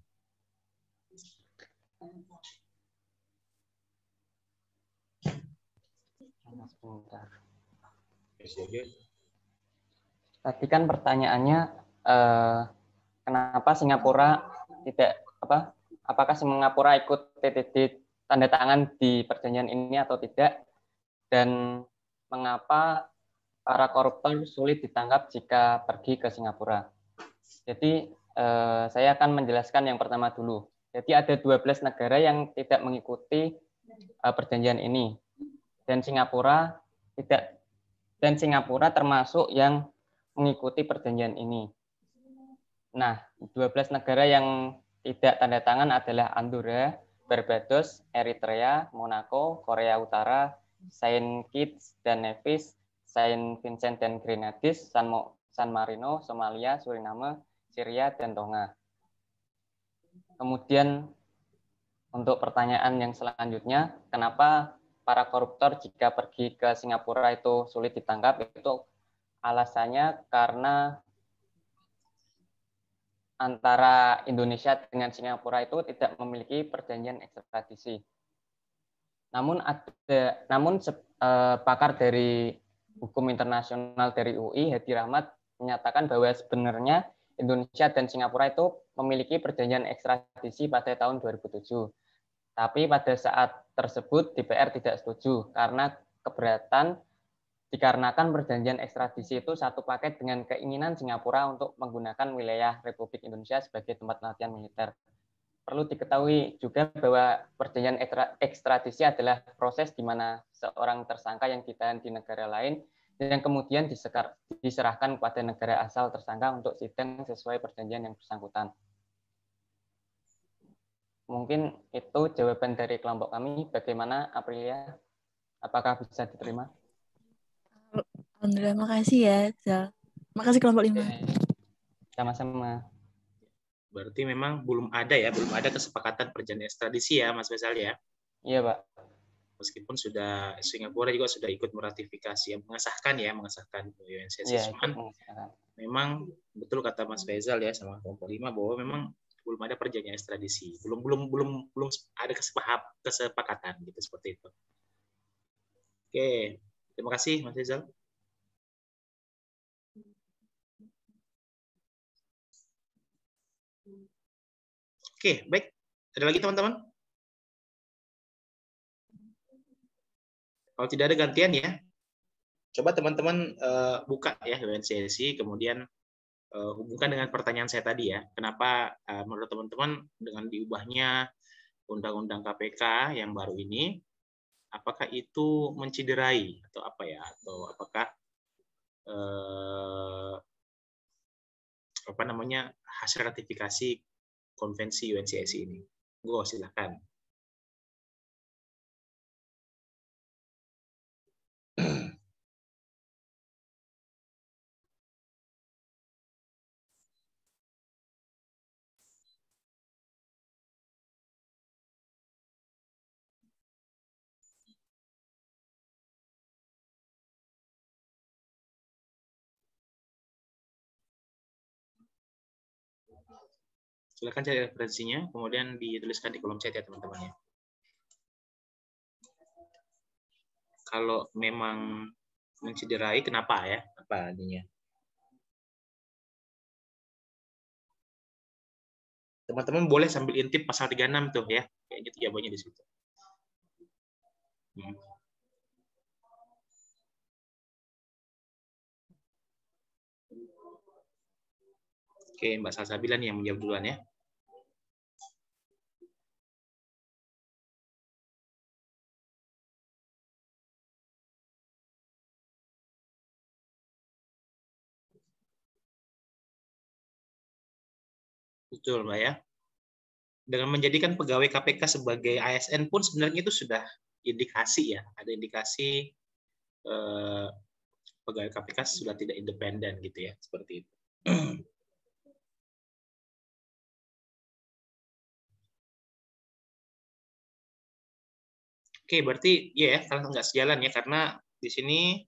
Sebentar. Tadi kan pertanyaannya kenapa Singapura tidak apakah Singapura ikut TTD tanda tangan di perjanjian ini atau tidak, dan mengapa para koruptor sulit ditangkap jika pergi ke Singapura. Jadi saya akan menjelaskan yang pertama dulu. Jadi ada 12 negara yang tidak mengikuti perjanjian ini, dan Singapura termasuk yang mengikuti perjanjian ini. Nah, 12 negara yang tidak tanda tangan adalah Andorra, Barbados, Eritrea, Monaco, Korea Utara, Saint Kitts dan Nevis, Saint Vincent dan Grenadines, San Marino, Somalia, Suriname, Syria, dan Tonga. Kemudian untuk pertanyaan yang selanjutnya, kenapa para koruptor jika pergi ke Singapura itu sulit ditangkap? Itu alasannya karena antara Indonesia dengan Singapura itu tidak memiliki perjanjian ekstradisi. Namun pakar dari hukum internasional dari UI, Hadi Rahmat, menyatakan bahwa sebenarnya Indonesia dan Singapura itu memiliki perjanjian ekstradisi pada tahun 2007. Tapi pada saat tersebut DPR tidak setuju karena keberatan dikarenakan perjanjian ekstradisi itu satu paket dengan keinginan Singapura untuk menggunakan wilayah Republik Indonesia sebagai tempat latihan militer. Perlu diketahui juga bahwa perjanjian ekstradisi adalah proses di mana seorang tersangka yang ditahan di negara lain yang kemudian diserahkan kepada negara asal tersangka untuk sidang sesuai perjanjian yang bersangkutan. Mungkin itu jawaban dari kelompok kami. Bagaimana, Aprilia? Apakah bisa diterima? Alhamdulillah, makasih ya, Zal. Makasih kelompok 5. Sama-sama. Berarti memang belum ada kesepakatan perjanjian ekstradisi ya, Mas Faisal ya? Iya, Pak. Meskipun sudah Singapura juga sudah ikut meratifikasi, mengesahkan UNCSC. Iya, memang betul kata Mas Faisal ya sama kelompok 5 bahwa memang belum ada perjanjian ekstradisi, belum ada kesepakatan gitu seperti itu. Oke, terima kasih Mas Faisal. Oke, baik. Ada lagi teman-teman? Kalau tidak ada gantian ya, coba teman-teman buka ya UNCSC, kemudian hubungkan dengan pertanyaan saya tadi ya. Kenapa menurut teman-teman dengan diubahnya Undang-Undang KPK yang baru ini, apakah itu menciderai atau apa ya? Atau apakah hasil ratifikasi konvensi UNCSC ini? Silakan. Silakan cari referensinya, kemudian dituliskan di kolom chat ya teman-teman ya. Kalau memang menciderai, kenapa ya? Apa adanya? Teman-teman boleh sambil intip pasal 36 tuh ya. Kayaknya itu jawabannya di situ. Oke, Mbak Salsabila nih yang menjawab duluan ya. Betul, Mbak ya. Dengan menjadikan pegawai KPK sebagai ASN pun sebenarnya itu sudah indikasi ya. Ada indikasi pegawai KPK sudah tidak independen gitu ya, seperti itu. Oke, berarti ya kalau nggak sejalan ya, karena di sini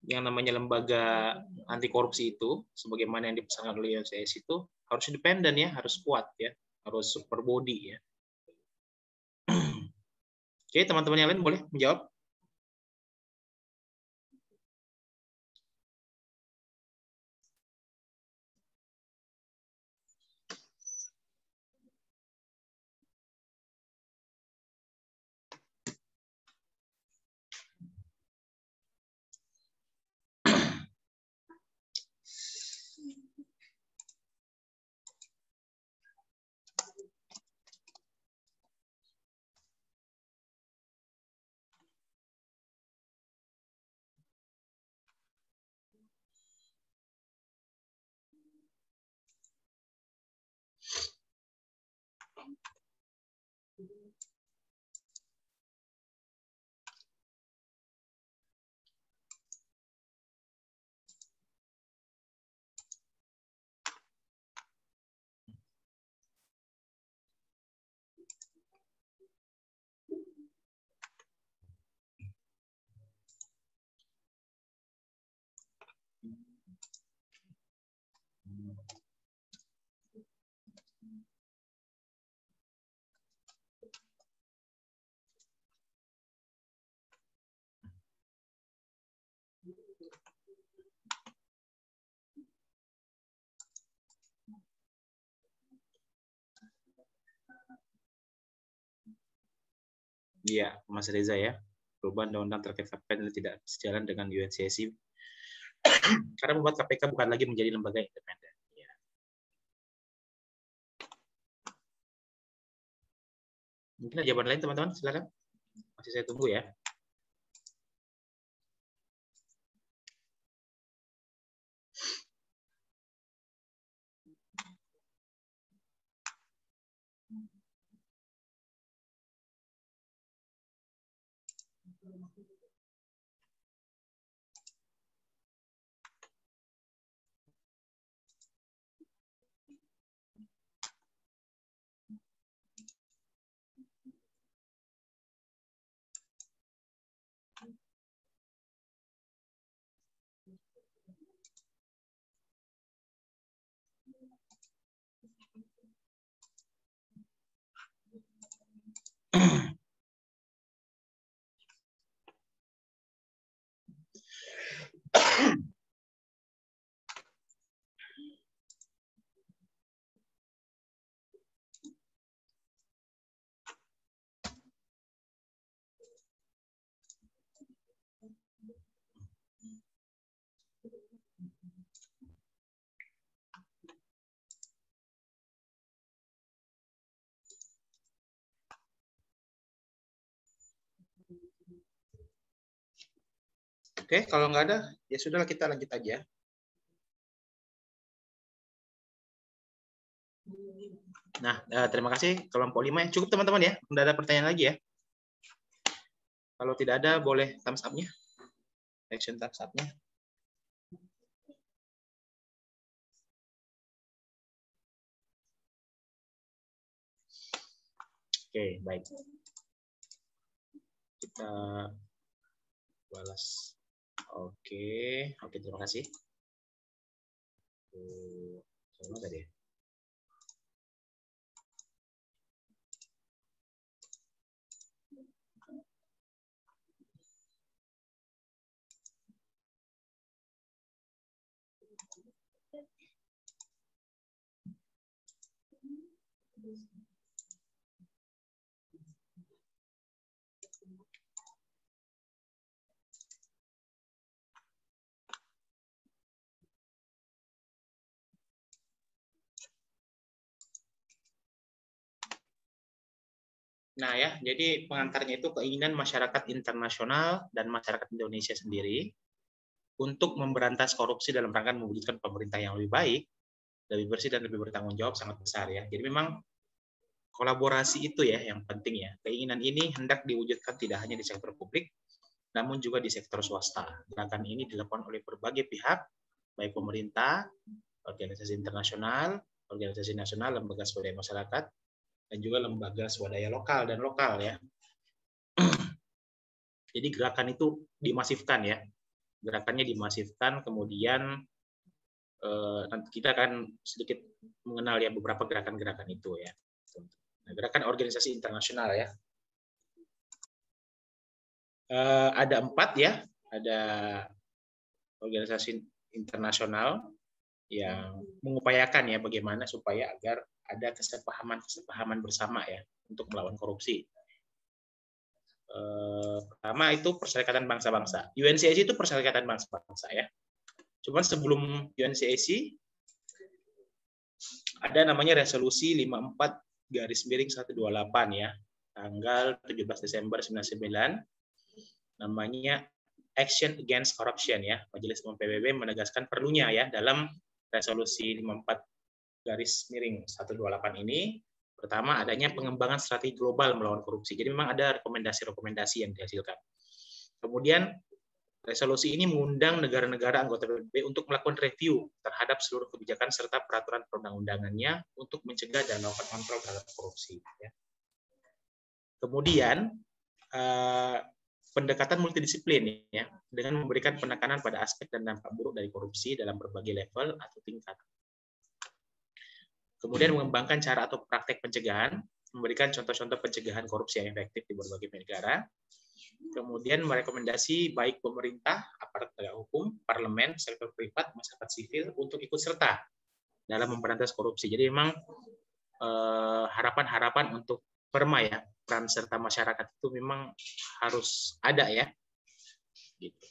yang namanya lembaga anti korupsi itu, sebagaimana yang dipesankan oleh UNCSI itu harus independen ya, harus kuat ya, harus super body ya. Oke, teman-teman yang lain boleh menjawab. Iya, Mas Reza ya. Perubahan undang-undang terkait KPK tidak sejalan dengan UNCSI karena membuat KPK bukan lagi menjadi lembaga independen. Ya. Mungkin ada jawaban lain teman-teman, silakan. Masih saya tunggu ya. Oke, kalau nggak ada, ya sudahlah kita lanjut aja. Nah, terima kasih kelompok 5. Cukup teman-teman ya, nggak ada pertanyaan lagi ya. Kalau tidak ada, boleh thumbs up-nya. Action thumbs up-nya. Oke, baik. Kita balas. Oke, terima kasih. Sama tadi ya. Nah ya, jadi pengantarnya itu keinginan masyarakat internasional dan masyarakat Indonesia sendiri untuk memberantas korupsi dalam rangka mewujudkan pemerintah yang lebih baik, lebih bersih dan lebih bertanggung jawab sangat besar ya. Jadi memang kolaborasi itu ya yang penting ya. Keinginan ini hendak diwujudkan tidak hanya di sektor publik, namun juga di sektor swasta. Gerakan ini dilakukan oleh berbagai pihak, baik pemerintah, organisasi internasional, organisasi nasional, lembaga swadaya masyarakat, dan juga lembaga swadaya lokal dan lokal ya. Jadi gerakan itu dimasifkan ya, gerakannya dimasifkan, kemudian nanti kita akan sedikit mengenal ya beberapa gerakan-gerakan itu ya. Nah, gerakan organisasi internasional ya. Ada 4 ya, ada organisasi internasional yang mengupayakan ya bagaimana supaya agar ada kesepahaman bersama ya untuk melawan korupsi. Pertama itu Perserikatan Bangsa-Bangsa. UNCAC itu Perserikatan Bangsa-Bangsa ya. Cuman sebelum UNCAC ada namanya Resolusi 54/128 ya, tanggal 17 Desember 99, namanya Action Against Corruption ya. Majelis Umum PBB menegaskan perlunya ya dalam Resolusi 54/128 ini, pertama adanya pengembangan strategi global melawan korupsi. Jadi memang ada rekomendasi-rekomendasi yang dihasilkan. Kemudian resolusi ini mengundang negara-negara anggota PBB untuk melakukan review terhadap seluruh kebijakan serta peraturan perundang-undangannya untuk mencegah dan melakukan kontrol terhadap korupsi. Ya. Kemudian pendekatan multidisiplin ya, dengan memberikan penekanan pada aspek dan dampak buruk dari korupsi dalam berbagai level atau tingkat. Kemudian mengembangkan cara atau praktek pencegahan, memberikan contoh-contoh pencegahan korupsi yang efektif di berbagai negara. Kemudian merekomendasi baik pemerintah, aparat penegak hukum, parlemen, sektor privat, masyarakat sivil untuk ikut serta dalam memberantas korupsi. Jadi memang harapan-harapan untuk PERMA ya, peran serta masyarakat itu memang harus ada ya. Gitu.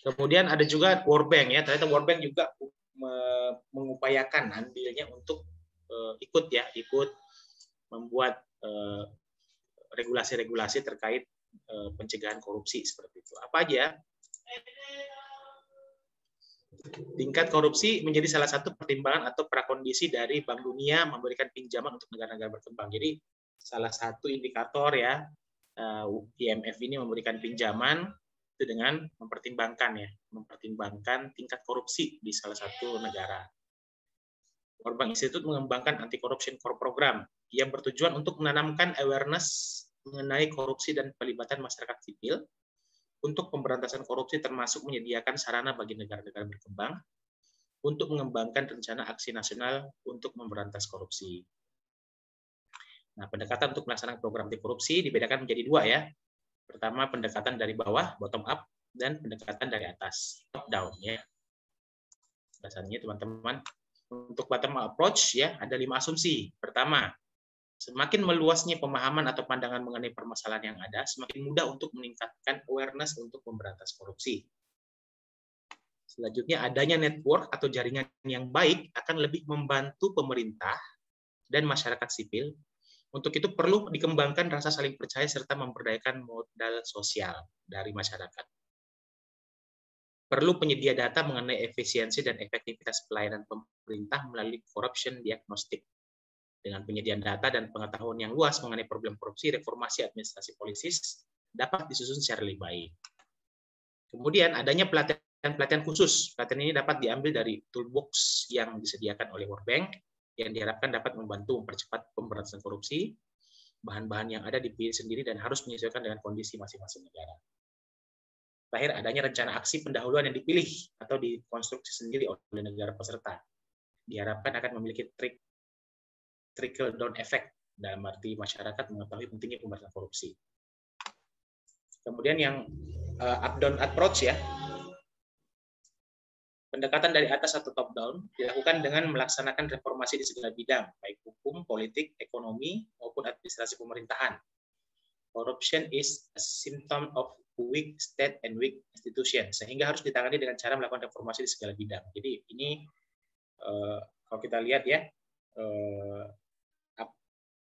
Kemudian ada juga World Bank ya, ternyata World Bank juga mengupayakan andilnya untuk ikut membuat regulasi-regulasi terkait pencegahan korupsi seperti itu. Apa aja? Tingkat korupsi menjadi salah satu pertimbangan atau prakondisi dari Bank Dunia memberikan pinjaman untuk negara-negara berkembang. Jadi salah satu indikator ya IMF ini memberikan pinjaman itu dengan mempertimbangkan tingkat korupsi di salah satu negara. World Bank Institute mengembangkan Anti-Corruption Core Program yang bertujuan untuk menanamkan awareness mengenai korupsi dan pelibatan masyarakat sipil untuk pemberantasan korupsi, termasuk menyediakan sarana bagi negara-negara berkembang untuk mengembangkan rencana aksi nasional untuk memberantas korupsi. Nah, pendekatan untuk melaksanakan program anti korupsi dibedakan menjadi 2 ya. Pertama, pendekatan dari bawah, bottom up, dan pendekatan dari atas, top down ya. Dasarnya teman-teman, untuk bottom up approach ya ada 5 asumsi. Pertama, semakin meluasnya pemahaman atau pandangan mengenai permasalahan yang ada, semakin mudah untuk meningkatkan awareness untuk memberantas korupsi. Selanjutnya, adanya network atau jaringan yang baik akan lebih membantu pemerintah dan masyarakat sipil. Untuk itu perlu dikembangkan rasa saling percaya serta memberdayakan modal sosial dari masyarakat. Perlu penyedia data mengenai efisiensi dan efektivitas pelayanan pemerintah melalui corruption diagnostic. Dengan penyediaan data dan pengetahuan yang luas mengenai problem korupsi, reformasi administrasi polisi dapat disusun secara lebih baik. Kemudian adanya pelatihan khusus. Pelatihan ini dapat diambil dari toolbox yang disediakan oleh World Bank yang diharapkan dapat membantu mempercepat pemberantasan korupsi. Bahan-bahan yang ada dipilih sendiri dan harus menyesuaikan dengan kondisi masing-masing negara. Terakhir, adanya rencana aksi pendahuluan yang dipilih atau dikonstruksi sendiri oleh negara peserta. Diharapkan akan memiliki trickle down effect, dalam arti masyarakat mengetahui pentingnya pemberantasan korupsi. Kemudian yang up down approach ya, pendekatan dari atas atau top down dilakukan dengan melaksanakan reformasi di segala bidang, baik hukum, politik, ekonomi, maupun administrasi pemerintahan. Corruption is a symptom of weak state and weak institution, sehingga harus ditangani dengan cara melakukan reformasi di segala bidang. Jadi ini kalau kita lihat ya,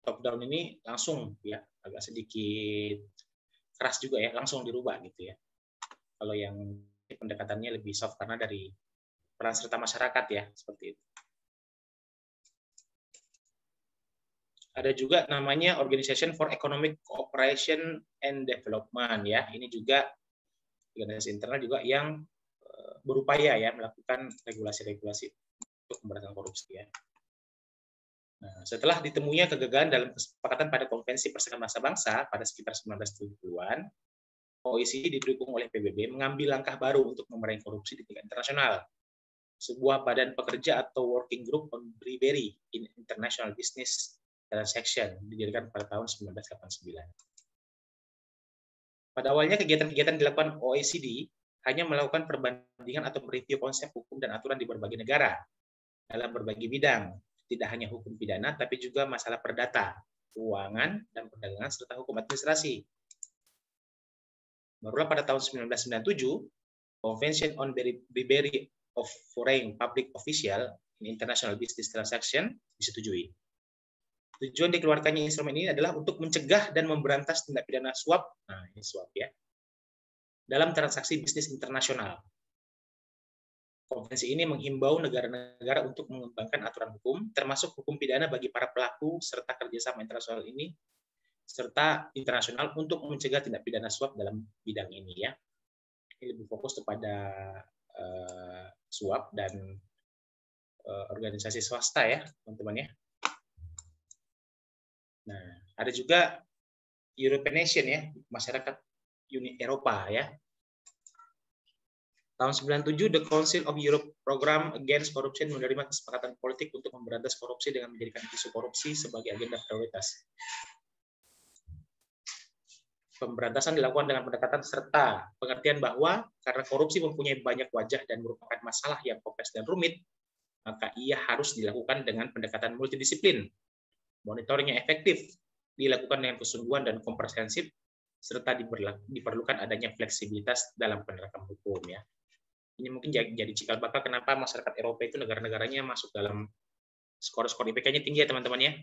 top down ini langsung ya agak sedikit keras juga ya, langsung dirubah gitu ya. Kalau yang pendekatannya lebih soft karena dari peran serta masyarakat ya, seperti itu. Ada juga namanya Organization for Economic Cooperation and Development ya. Ini juga organisasi internal juga yang berupaya ya melakukan regulasi-regulasi untuk pemberantasan korupsi ya. Nah, setelah ditemuinya kegagalan dalam kesepakatan pada Konvensi Perserikatan Bangsa-Bangsa pada sekitar 1970-an, OECD didukung oleh PBB mengambil langkah baru untuk memerangi korupsi di tingkat internasional. Sebuah badan pekerja atau working group on bribery in international business transaction didirikan pada tahun 1989. Pada awalnya kegiatan-kegiatan dilakukan OECD hanya melakukan perbandingan atau mereview konsep hukum dan aturan di berbagai negara dalam berbagai bidang, tidak hanya hukum pidana tapi juga masalah perdata, keuangan, dan perdagangan serta hukum administrasi. Barulah pada tahun 1997, Convention on Bribery of Foreign Public Official in International Business Transaction disetujui. Tujuan dikeluarkannya instrumen ini adalah untuk mencegah dan memberantas tindak pidana suap, nah ini suap ya, dalam transaksi bisnis internasional. Konvensi ini menghimbau negara-negara untuk mengembangkan aturan hukum, termasuk hukum pidana bagi para pelaku serta kerjasama internasional ini, serta internasional untuk mencegah tindak pidana suap dalam bidang ini ya. Ini lebih fokus kepada suap dan organisasi swasta ya, teman-teman ya. Nah, ada juga European Nation ya, masyarakat Uni Eropa ya. Tahun 97, The Council of Europe Program Against Corruption menerima kesepakatan politik untuk memberantas korupsi dengan menjadikan isu korupsi sebagai agenda prioritas. Pemberantasan dilakukan dengan pendekatan serta pengertian bahwa karena korupsi mempunyai banyak wajah dan merupakan masalah yang kompleks dan rumit, maka ia harus dilakukan dengan pendekatan multidisiplin. Monitoringnya efektif, dilakukan dengan kesungguhan dan komprehensif, serta diperlukan adanya fleksibilitas dalam penegakan hukum ya. Ini mungkin jadi cikal bakal kenapa masyarakat Eropa itu negara-negaranya masuk dalam skor-skor IPK-nya tinggi ya teman-teman ya.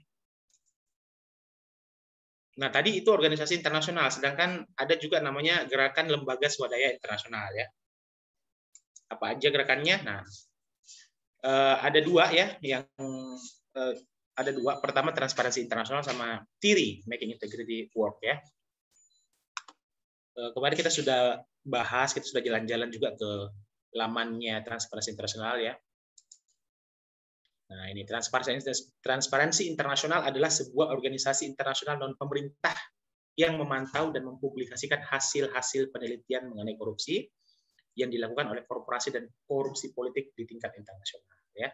Nah, tadi itu organisasi internasional, sedangkan ada juga namanya gerakan lembaga swadaya internasional ya. Apa aja gerakannya? Nah, ada dua ya, yang ada dua. Pertama Transparansi Internasional sama TIRI, Making Integrity Work ya. Kemarin kita sudah bahas, kita sudah jalan-jalan juga ke lamannya Transparansi Internasional ya. Nah, ini Transparansi Internasional adalah sebuah organisasi internasional non-pemerintah yang memantau dan mempublikasikan hasil-hasil penelitian mengenai korupsi yang dilakukan oleh korporasi dan korupsi politik di tingkat internasional. Ya.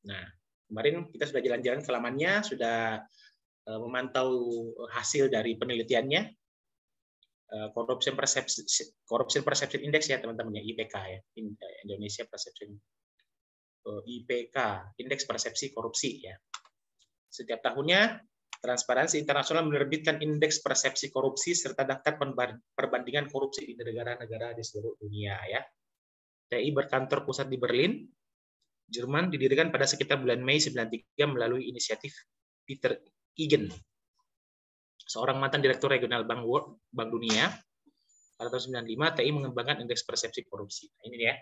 Nah, kemarin kita sudah jalan-jalan ke lamannya, sudah memantau hasil dari penelitiannya. Corruption Perception Index ya teman-teman ya, IPK ya, Indonesia Perception IPK, Indeks Persepsi Korupsi ya. Setiap tahunnya Transparansi Internasional menerbitkan Indeks Persepsi Korupsi serta daftar perbandingan korupsi di negara-negara di seluruh dunia ya. TI berkantor pusat di Berlin, Jerman, didirikan pada sekitar bulan Mei 1993 melalui inisiatif Peter Egan, seorang mantan direktur regional Bank Dunia. Pada tahun 1995 TI mengembangkan Indeks Persepsi Korupsi. Nah, ini ya.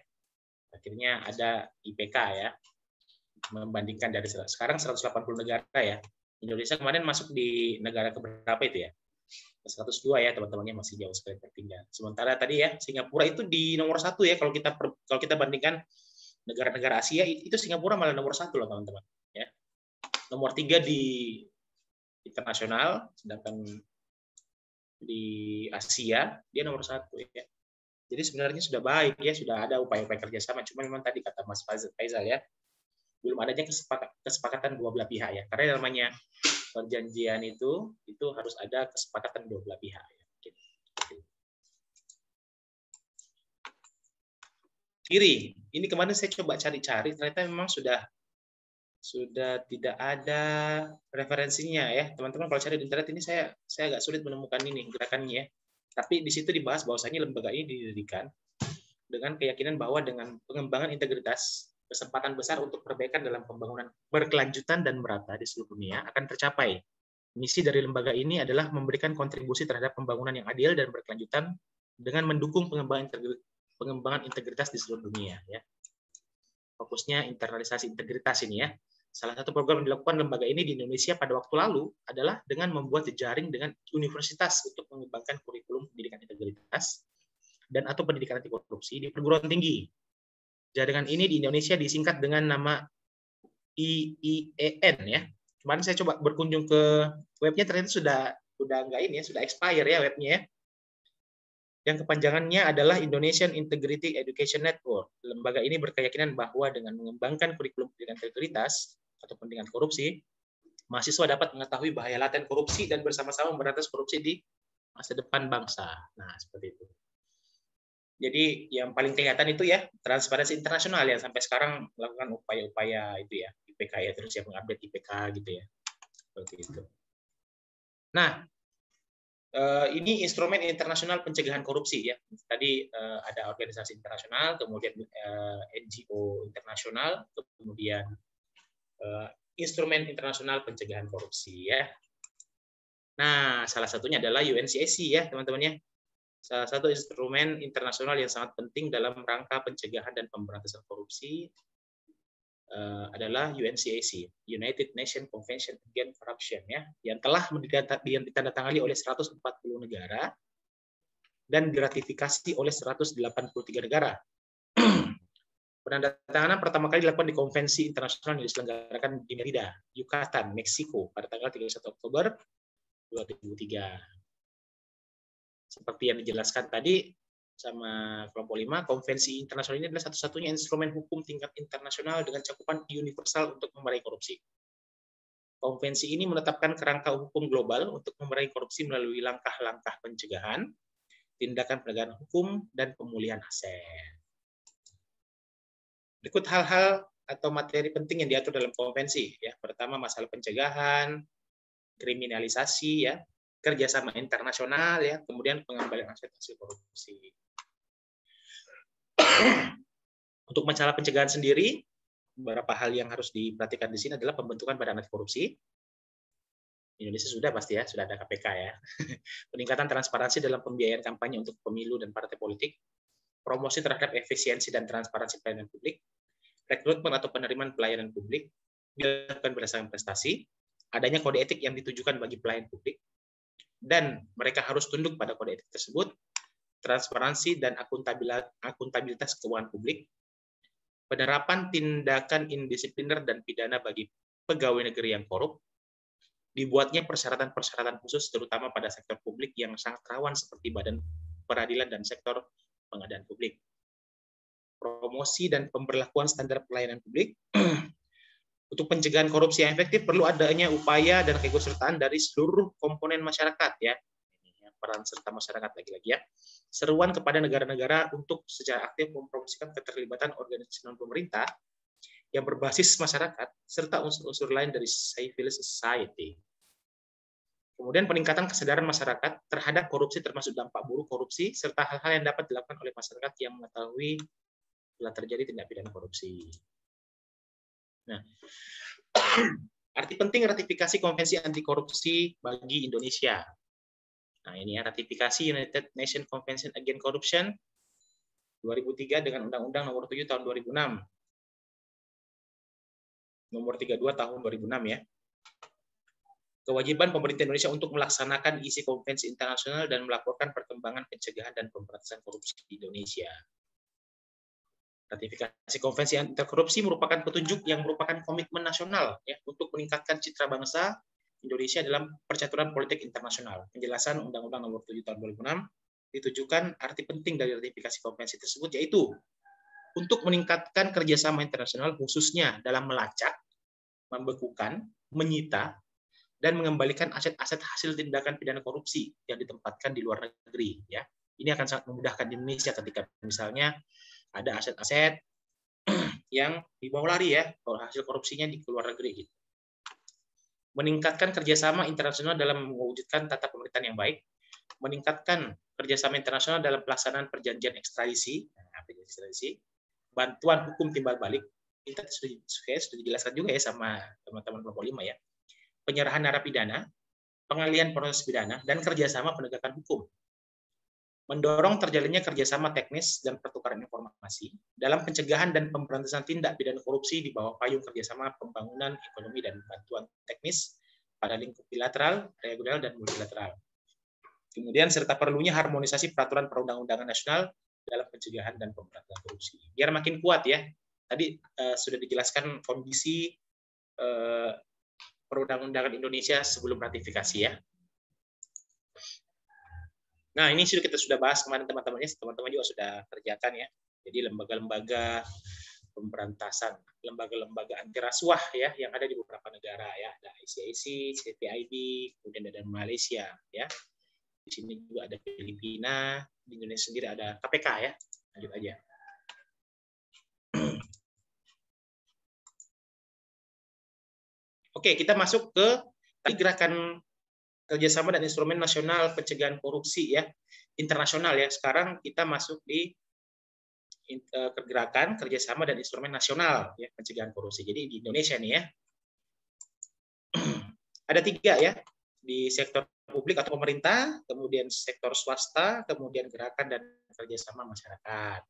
Akhirnya ada IPK ya, membandingkan dari sekarang 180 negara ya. Indonesia kemarin masuk di negara keberapa itu ya? 102 ya teman-temannya, masih jauh sekali tertinggal. Sementara tadi ya Singapura itu di nomor 1 ya, kalau kita bandingkan negara-negara Asia itu Singapura malah nomor 1 loh teman-teman. Ya. Nomor 3 di internasional, sedangkan di Asia dia nomor 1 ya. Jadi sebenarnya sudah baik ya, sudah ada upaya-upaya kerjasama. Cuma memang tadi kata Mas Faisal ya, belum adanya kesepakatan dua belah pihak ya. Karena namanya perjanjian itu harus ada kesepakatan dua belah pihak. Ya. Kiri, ini kemarin saya coba cari-cari, ternyata memang sudah tidak ada referensinya ya. Teman-teman kalau cari di internet ini saya agak sulit menemukan ini gerakannya ya. Tapi di situ dibahas bahwasanya lembaga ini didirikan dengan keyakinan bahwa dengan pengembangan integritas, kesempatan besar untuk perbaikan dalam pembangunan berkelanjutan dan merata di seluruh dunia akan tercapai. Misi dari lembaga ini adalah memberikan kontribusi terhadap pembangunan yang adil dan berkelanjutan dengan mendukung pengembangan integritas di seluruh dunia. Ya. Fokusnya internalisasi integritas ini ya. Salah satu program yang dilakukan lembaga ini di Indonesia pada waktu lalu adalah dengan membuat jejaring dengan universitas untuk mengembangkan kurikulum pendidikan integritas dan atau pendidikan anti korupsi di perguruan tinggi. Jaringan ini di Indonesia disingkat dengan nama IIEN ya. Kemarin saya coba berkunjung ke webnya, ternyata sudah enggak ini ya, sudah expire ya webnya ya. yang kepanjangannya adalah Indonesian Integrity Education Network. Lembaga ini berkeyakinan bahwa dengan mengembangkan kurikulum pendidikan integritas atau pendidikan korupsi, mahasiswa dapat mengetahui bahaya laten korupsi dan bersama-sama memberantas korupsi di masa depan bangsa. Nah, seperti itu. Jadi yang paling kelihatan itu ya, Transparansi Internasional yang sampai sekarang melakukan upaya-upaya itu ya, IPK ya, terus ya mengupdate IPK gitu ya. Seperti itu. Nah, ini instrumen internasional pencegahan korupsi ya. Tadi ada organisasi internasional, kemudian NGO internasional, kemudian instrumen internasional pencegahan korupsi ya. Nah, salah satunya adalah UNCAC ya, teman-teman ya. Salah satu instrumen internasional yang sangat penting dalam rangka pencegahan dan pemberantasan korupsi adalah UNCAC, United Nations Convention Against Corruption ya, yang telah ditandatangani oleh 140 negara dan diratifikasi oleh 183 negara. Penandatanganan pertama kali dilakukan di konvensi internasional yang diselenggarakan di Merida, Yucatan, Meksiko pada tanggal 31 Oktober 2003. Seperti yang dijelaskan tadi sama kelompok 5, konvensi internasional ini adalah satu-satunya instrumen hukum tingkat internasional dengan cakupan universal untuk memerangi korupsi. Konvensi ini menetapkan kerangka hukum global untuk memerangi korupsi melalui langkah-langkah pencegahan, tindakan penegakan hukum, dan pemulihan aset. Berikut hal-hal atau materi penting yang diatur dalam konvensi. Ya, pertama masalah pencegahan, kriminalisasi, ya, kerjasama internasional, ya, kemudian pengembalian aset hasil korupsi. Untuk masalah pencegahan sendiri, beberapa hal yang harus diperhatikan di sini adalah pembentukan badan anti korupsi. Indonesia sudah pasti ya, sudah ada KPK ya. Peningkatan transparansi dalam pembiayaan kampanye untuk pemilu dan partai politik, promosi terhadap efisiensi dan transparansi pelayanan publik, rekrutmen atau penerimaan pelayanan publik dilakukan berdasarkan prestasi, adanya kode etik yang ditujukan bagi pelayan publik, dan mereka harus tunduk pada kode etik tersebut, transparansi dan akuntabilitas keuangan publik, penerapan tindakan indisipliner dan pidana bagi pegawai negeri yang korup, dibuatnya persyaratan-persyaratan khusus terutama pada sektor publik yang sangat rawan seperti badan peradilan dan sektor pengadaan publik, promosi dan pemberlakuan standar pelayanan publik. Untuk pencegahan korupsi yang efektif perlu adanya upaya dan keikutsertaan dari seluruh komponen masyarakat ya. Peran serta masyarakat lagi-lagi ya. Seruan kepada negara-negara untuk secara aktif mempromosikan keterlibatan organisasi non-pemerintah yang berbasis masyarakat serta unsur-unsur lain dari civil society. Kemudian peningkatan kesadaran masyarakat terhadap korupsi termasuk dampak buruk korupsi serta hal-hal yang dapat dilakukan oleh masyarakat yang mengetahui telah terjadi tindak pidana korupsi. Nah, arti penting ratifikasi Konvensi Anti Korupsi bagi Indonesia. Nah, ini ya, ratifikasi United Nations Convention Against Corruption 2003 dengan Undang-Undang Nomor 7 Tahun 2006. Nomor 32 Tahun 2006 ya. Kewajiban pemerintah Indonesia untuk melaksanakan isi konvensi internasional dan melaporkan perkembangan pencegahan dan pemberantasan korupsi di Indonesia. Ratifikasi Konvensi Anti Korupsi merupakan petunjuk yang merupakan komitmen nasional ya untuk meningkatkan citra bangsa Indonesia dalam percaturan politik internasional. Penjelasan Undang-Undang Nomor 7 Tahun 2006 ditujukan arti penting dari ratifikasi konvensi tersebut yaitu untuk meningkatkan kerjasama internasional khususnya dalam melacak, membekukan, menyita, dan mengembalikan aset-aset hasil tindakan pidana korupsi yang ditempatkan di luar negeri. Ya, ini akan sangat memudahkan Indonesia ketika misalnya ada aset-aset yang dibawa lari ya, hasil korupsinya di luar negeri. Gitu. Meningkatkan kerjasama internasional dalam mewujudkan tata pemerintahan yang baik, meningkatkan kerjasama internasional dalam pelaksanaan perjanjian ekstradisi, bantuan hukum timbal balik, itu sudah dijelaskan juga ya sama teman-teman kelompok 5 ya, penyerahan narapidana, pengalihan proses pidana, dan kerjasama penegakan hukum. Mendorong terjalinnya kerjasama teknis dan pertukaran informasi dalam pencegahan dan pemberantasan tindak pidana korupsi di bawah payung kerjasama pembangunan ekonomi dan bantuan teknis pada lingkup bilateral, regional, dan multilateral. Kemudian serta perlunya harmonisasi peraturan perundang-undangan nasional dalam pencegahan dan pemberantasan korupsi. Biar makin kuat ya. Tadi sudah dijelaskan kondisi perundang-undangan Indonesia sebelum ratifikasi ya. Nah, ini kita sudah bahas kemarin teman-temannya, teman-teman juga sudah kerjakan ya. Jadi lembaga-lembaga pemberantasan, lembaga-lembaga anti rasuah ya yang ada di beberapa negara ya, ada ICIC, CPIB, kemudian ada Malaysia ya. Di sini juga ada Filipina, di Indonesia sendiri ada KPK ya. Lanjut aja. Oke, kita masuk ke gerakan kerjasama dan instrumen nasional pencegahan korupsi ya, internasional ya. Sekarang kita masuk di gerakan kerjasama dan instrumen nasional ya pencegahan korupsi. Jadi di Indonesia nih ya, ada 3 ya, di sektor publik atau pemerintah, kemudian sektor swasta, kemudian gerakan dan kerjasama masyarakat.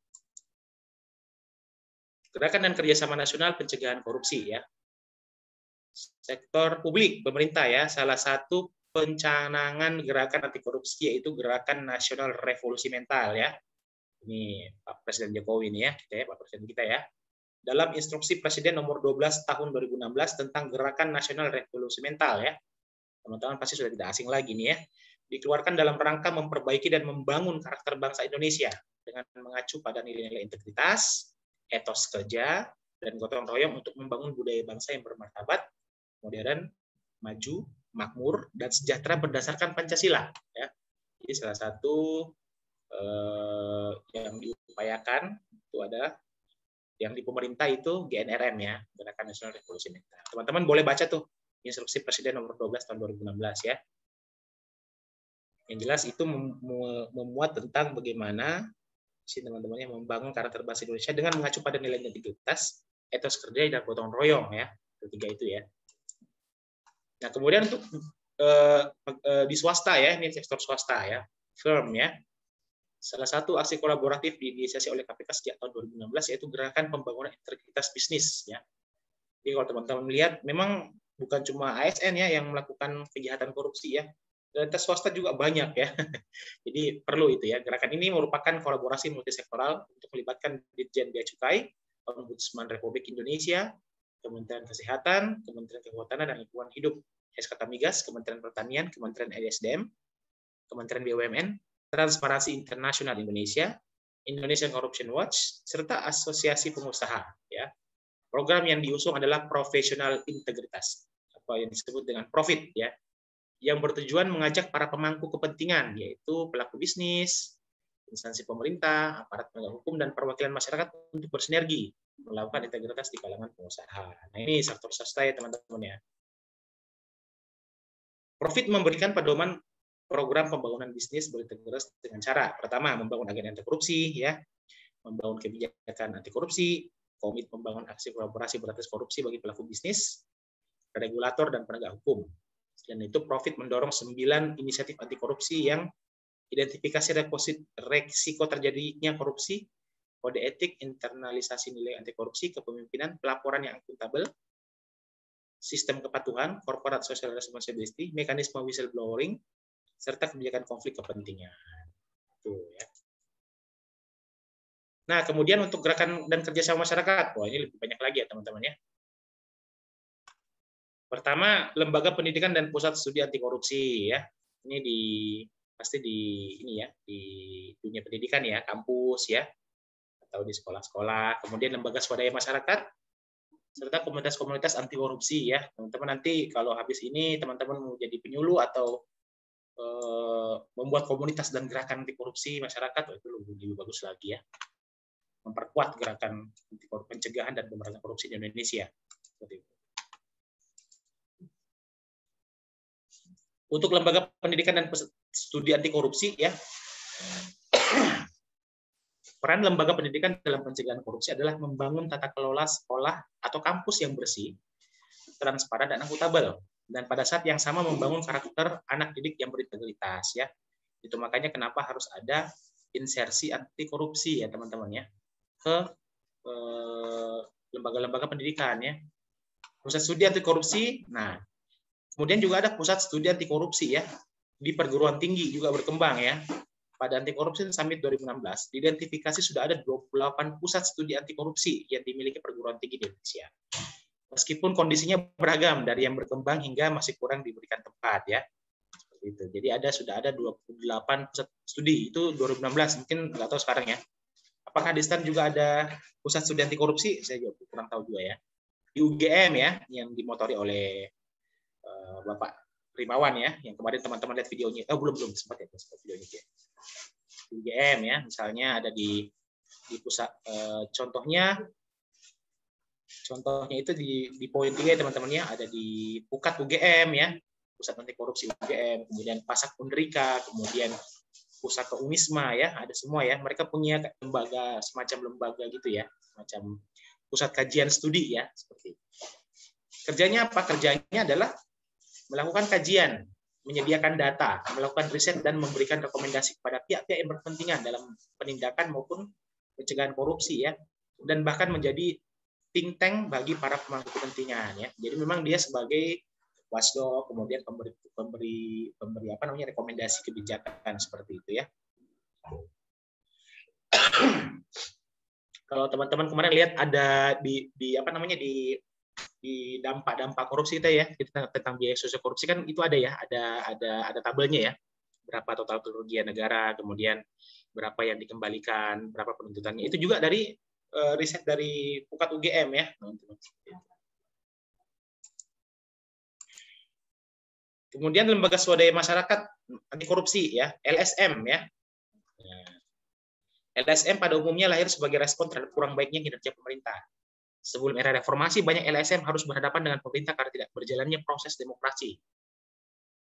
Gerakan dan kerjasama nasional pencegahan korupsi ya. Sektor publik pemerintah ya, salah satu pencanangan gerakan anti korupsi yaitu Gerakan Nasional Revolusi Mental ya. Ini Pak Presiden Jokowi nih ya, Pak Presiden kita ya. Dalam instruksi Presiden nomor 12 tahun 2016 tentang Gerakan Nasional Revolusi Mental ya. Teman-teman pasti sudah tidak asing lagi nih ya. Dikeluarkan dalam rangka memperbaiki dan membangun karakter bangsa Indonesia dengan mengacu pada nilai-nilai integritas, etos kerja, dan gotong royong untuk membangun budaya bangsa yang bermartabat, modern, maju, makmur, dan sejahtera berdasarkan Pancasila. Ya. Jadi salah satu yang diupayakan itu ada yang di pemerintah itu GNRM ya, Gerakan Nasional Revolusi Mental. Teman-teman boleh baca tuh instruksi Presiden nomor 12 tahun 2016 ya. Yang jelas itu memuat tentang bagaimana si teman-temannya membangun karakter bangsa Indonesia dengan mengacu pada nilai integritas, etos kerja dan gotong royong ya. Ketiga itu ya. Nah, kemudian untuk di swasta ya, ini sektor swasta ya, firm ya. Salah satu aksi kolaboratif diinisiasi oleh KPK sejak tahun 2016 yaitu gerakan pembangunan integritas bisnis ya. Jadi kalau teman-teman melihat memang bukan cuma ASN ya yang melakukan kejahatan korupsi ya. Realitas swasta juga banyak ya. Jadi perlu itu ya. Gerakan ini merupakan kolaborasi multisektoral untuk melibatkan Ditjen Bea Cukai, Ombudsman Republik Indonesia, Kementerian Kesehatan, Kementerian Kehutanan dan Lingkungan Hidup, SKT Migas, Kementerian Pertanian, Kementerian ESDM, Kementerian BUMN, Transparansi Internasional Indonesia, Indonesian Corruption Watch, serta Asosiasi Pengusaha. Ya. Program yang diusung adalah Profesional Integritas, apa yang disebut dengan PROFIT, ya, yang bertujuan mengajak para pemangku kepentingan, yaitu pelaku bisnis, instansi pemerintah, aparat penegak hukum, dan perwakilan masyarakat untuk bersinergi melakukan integritas di kalangan pengusaha. Nah, ini sektor swasta ya teman-teman ya. PROFIT memberikan pedoman program pembangunan bisnis berintegritas dengan cara pertama membangun agenda anti korupsi ya, membangun kebijakan anti korupsi, komit membangun aksi kolaborasi beratas korupsi bagi pelaku bisnis, regulator dan penegak hukum. Dan itu PROFIT mendorong 9 inisiatif anti korupsi yang identifikasi resiko terjadinya korupsi, kode etik, internalisasi nilai anti korupsi, kepemimpinan, pelaporan yang akuntabel, sistem kepatuhan, corporate social responsibility, mekanisme whistleblowing, serta kebijakan konflik kepentingan. Tuh, ya. Nah, kemudian untuk gerakan dan kerjasama masyarakat, wah ini lebih banyak lagi ya teman-teman ya. Pertama, lembaga pendidikan dan pusat studi anti korupsi ya. Ini pasti di ini ya, di dunia pendidikan ya, kampus ya, atau di sekolah-sekolah. Kemudian lembaga swadaya masyarakat serta komunitas-komunitas anti korupsi ya. Teman-teman nanti kalau habis ini teman-teman mau jadi penyuluh atau membuat komunitas dan gerakan anti korupsi masyarakat, itu lebih bagus lagi ya. Memperkuat gerakan anti korupsi, pencegahan dan pemberantasan korupsi di Indonesia. Seperti itu. Untuk lembaga pendidikan dan studi anti korupsi ya. Peran lembaga pendidikan dalam pencegahan korupsi adalah membangun tata kelola sekolah atau kampus yang bersih, transparan dan akuntabel. Dan pada saat yang sama membangun karakter anak didik yang berintegritas ya. Itu makanya kenapa harus ada insersi anti korupsi ya teman-teman ya ke lembaga-lembaga pendidikan ya. Pusat studi anti korupsi. Nah, kemudian juga ada pusat studi anti korupsi ya. Di perguruan tinggi juga berkembang ya. Pada Anti Korupsi Summit 2016 diidentifikasi sudah ada 28 pusat studi anti korupsi yang dimiliki perguruan tinggi di Indonesia. Meskipun kondisinya beragam dari yang berkembang hingga masih kurang diberikan tempat ya. Seperti Seperti itu. Jadi sudah ada 28 pusat studi. Itu 2016, mungkin nggak tahu sekarang ya. Apakah di STAN juga ada pusat studi anti korupsi? Saya juga kurang tahu juga ya. Di UGM ya, yang dimotori oleh Bapak Rimawan ya, yang kemarin teman-teman lihat videonya. Oh, belum sempat ya, sempat videonya ya. Di UGM ya, misalnya ada di pusat contohnya itu di poin 3 teman-teman ya, ada di Pukat UGM ya, pusat anti korupsi UGM, kemudian Pasak Undrika, kemudian Pusaka Unisma ya, ada semua ya. Mereka punya lembaga, semacam lembaga gitu ya, semacam pusat kajian studi ya, seperti itu. Kerjanya apa? Kerjanya adalah melakukan kajian, menyediakan data, melakukan riset dan memberikan rekomendasi kepada pihak-pihak yang berkepentingan dalam penindakan maupun pencegahan korupsi ya, dan bahkan menjadi think tank bagi para pemangku kepentingan ya. Jadi memang dia sebagai watchdog, kemudian pemberi apa namanya rekomendasi kebijakan seperti itu ya. Kalau teman-teman kemarin lihat ada di apa namanya di dampak korupsi kita ya, tentang biaya sosial korupsi kan itu ada ya, ada tabelnya ya. Berapa total kerugian negara, kemudian berapa yang dikembalikan, berapa penuntutannya. Itu juga dari riset dari Pukat UGM ya. Kemudian lembaga swadaya masyarakat anti korupsi ya, LSM ya. LSM pada umumnya lahir sebagai respon terhadap kurang baiknya kinerja pemerintah. Sebelum era reformasi, banyak LSM harus berhadapan dengan pemerintah karena tidak berjalannya proses demokrasi.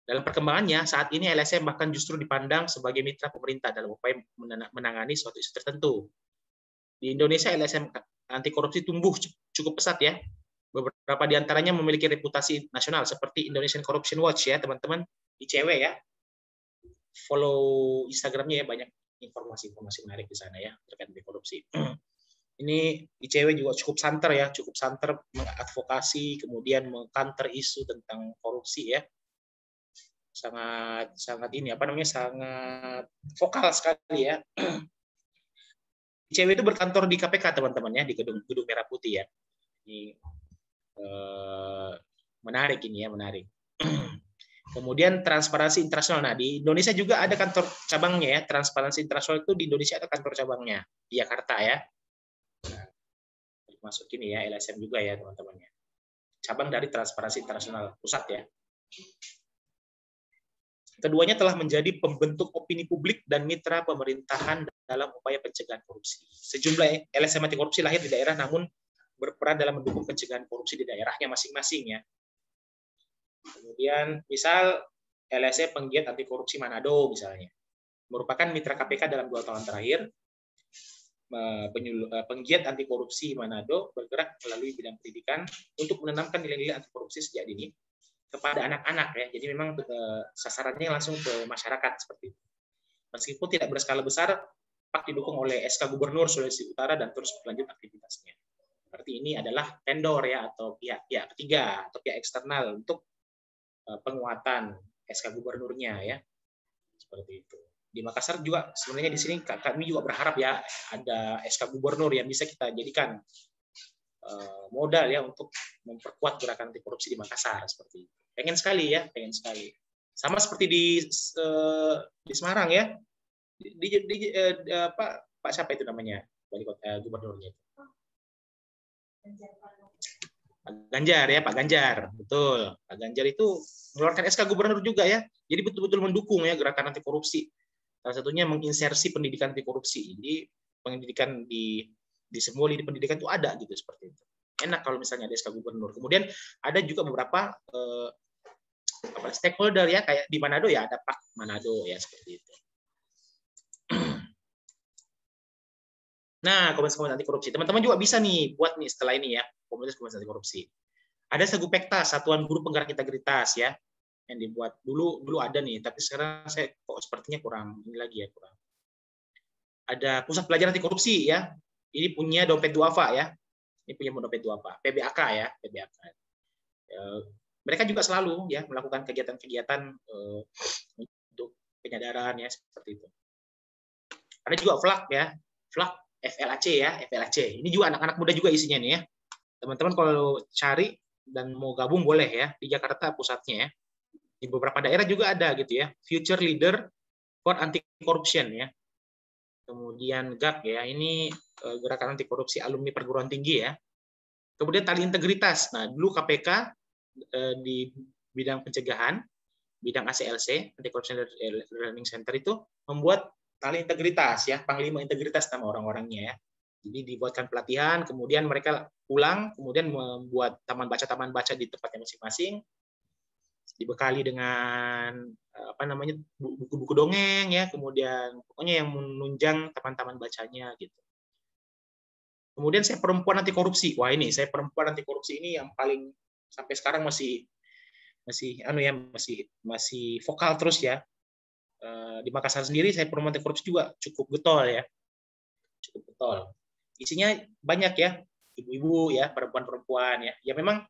Dalam perkembangannya, saat ini LSM bahkan justru dipandang sebagai mitra pemerintah dalam upaya menangani suatu isu tertentu. Di Indonesia, LSM anti korupsi tumbuh cukup pesat ya. Beberapa di antaranya memiliki reputasi nasional seperti Indonesian Corruption Watch ya, teman-teman, ICW ya. Follow Instagramnya ya, banyak informasi menarik di sana ya terkait dengan korupsi. Ini ICW juga cukup santer ya, mengadvokasi, kemudian mengcounter isu tentang korupsi ya. Sangat ini apa namanya, sangat vokal sekali ya. ICW itu berkantor di KPK teman-teman ya, di gedung Merah Putih ya. Ini menarik ini ya, menarik. Kemudian Transparansi Internasional. Nah, di Indonesia juga ada kantor cabangnya ya. Transparansi Internasional itu di Indonesia ada kantor cabangnya di Jakarta ya. Nah, masuk ini ya, LSM juga ya teman-teman ya. Cabang dari Transparansi Internasional pusat ya. Keduanya telah menjadi pembentuk opini publik dan mitra pemerintahan dalam upaya pencegahan korupsi. Sejumlah LSM anti korupsi lahir di daerah namun berperan dalam mendukung pencegahan korupsi di daerahnya masing-masing ya. Kemudian misal LSM Penggiat Anti Korupsi Manado misalnya, merupakan mitra KPK dalam 2 tahun terakhir. Penggiat Anti Korupsi Manado bergerak melalui bidang pendidikan untuk menanamkan nilai-nilai anti korupsi sejak dini kepada anak-anak ya. Jadi memang sasarannya langsung ke masyarakat seperti itu. Meskipun tidak berskala besar, PAK didukung oleh SK Gubernur Sulawesi Utara dan terus berlanjut aktivitasnya. Berarti ini adalah vendor ya, atau pihak ketiga atau pihak eksternal untuk penguatan SK Gubernurnya ya, seperti itu. Di Makassar juga sebenarnya di sini kami juga berharap ya ada SK Gubernur yang bisa kita jadikan modal ya untuk memperkuat gerakan anti korupsi di Makassar seperti itu. Pengen sekali ya, pengen sekali. Sama seperti di Semarang ya, Pak siapa itu namanya wali kota gubernurnya? Ganjar ya, Pak Ganjar, betul. Pak Ganjar itu mengeluarkan SK Gubernur juga ya. Jadi betul-betul mendukung ya gerakan anti korupsi. Salah satunya menginsersi pendidikan anti korupsi. Jadi pendidikan di semua lini pendidikan itu ada gitu seperti itu. Enak kalau misalnya ada SK Gubernur. Kemudian ada juga beberapa stakeholder ya, kayak di Manado ya ada PAK Manado ya seperti itu. Nah, komunitas anti korupsi. Teman-teman juga bisa nih buat nih setelah ini ya, komunitas anti korupsi. Ada Sagupekta, Satuan Guru Penggerak Integritas ya, yang dibuat dulu ada nih, tapi sekarang saya kok sepertinya kurang ini lagi ya, kurang. Ada Pusat Pelajaran Anti Korupsi ya. Ini punya Dompet Duafa ya. Ini punya Dompet Duafa, PBAK ya, PBAK. Mereka juga selalu ya melakukan kegiatan-kegiatan untuk penyadaran ya seperti itu. Ada juga FLAC ya, FLAC FLAC ya, FLAC. Ini juga anak-anak muda juga isinya nih ya. Teman-teman kalau cari dan mau gabung boleh ya, di Jakarta pusatnya ya. Di beberapa daerah juga ada gitu ya, Future Leader for Anti Corruption ya. Kemudian GAK ya, ini gerakan anti korupsi alumni perguruan tinggi ya. Kemudian tali integritas. Nah, dulu KPK di bidang pencegahan, bidang ACLC, Anti Corruption Learning Center itu membuat tali integritas ya, panglima integritas nama orang-orangnya ya. Jadi dibuatkan pelatihan, kemudian mereka pulang, kemudian membuat taman baca di tempatnya masing-masing, dibekali dengan apa namanya buku-buku dongeng ya, kemudian pokoknya yang menunjang taman-taman bacanya gitu. Kemudian saya perempuan anti korupsi. Wah, ini saya perempuan anti korupsi ini yang paling sampai sekarang masih vokal terus ya. Di Makassar sendiri saya perempuan anti korupsi juga cukup getol ya. Cukup getol. Isinya banyak ya, ibu-ibu ya, perempuan-perempuan ya. Ya memang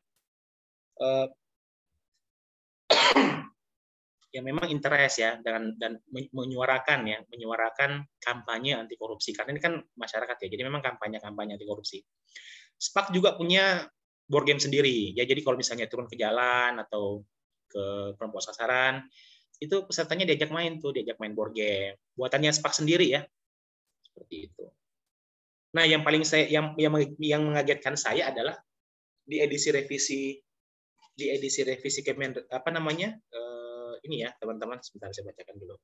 yang memang interest ya dan menyuarakan kampanye anti korupsi, karena ini kan masyarakat ya, jadi memang kampanye anti korupsi. SPAK juga punya board game sendiri ya, jadi kalau misalnya turun ke jalan atau ke kelompok sasaran itu pesertanya diajak main board game buatannya SPAK sendiri ya, seperti itu. Nah, yang paling yang mengagetkan saya adalah di edisi revisi Kemen apa namanya ini ya teman-teman, sebentar saya bacakan dulu.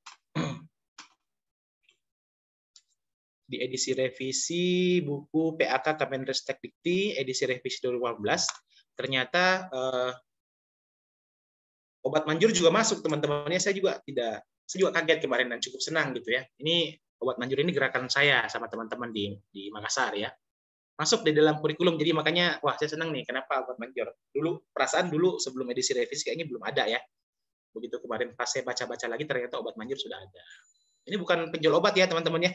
Di edisi revisi buku PAK Kemenristek Dikti edisi revisi 2018 ternyata obat manjur juga masuk teman-temannya. Saya juga kaget kemarin dan cukup senang gitu ya. Ini obat manjur ini gerakan saya sama teman-teman di Makassar ya. Masuk di dalam kurikulum, jadi makanya wah saya senang nih, kenapa obat manjur. Perasaan dulu sebelum edisi revisi kayaknya belum ada ya. Begitu kemarin pas saya baca-baca lagi ternyata obat manjur sudah ada. Ini bukan penjual obat ya teman-teman ya,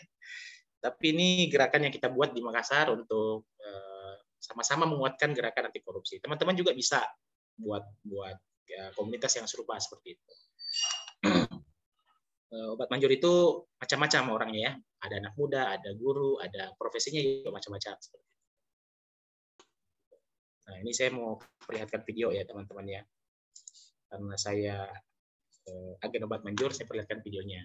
tapi ini gerakan yang kita buat di Makassar untuk sama-sama menguatkan gerakan anti korupsi. Teman-teman juga bisa buat ya, komunitas yang serupa seperti itu. Obat manjur itu macam-macam orangnya ya, ada anak muda, ada guru, ada profesinya juga macam-macam. Nah, ini saya mau perlihatkan video ya teman-teman ya, karena saya agen obat manjur, saya perlihatkan videonya.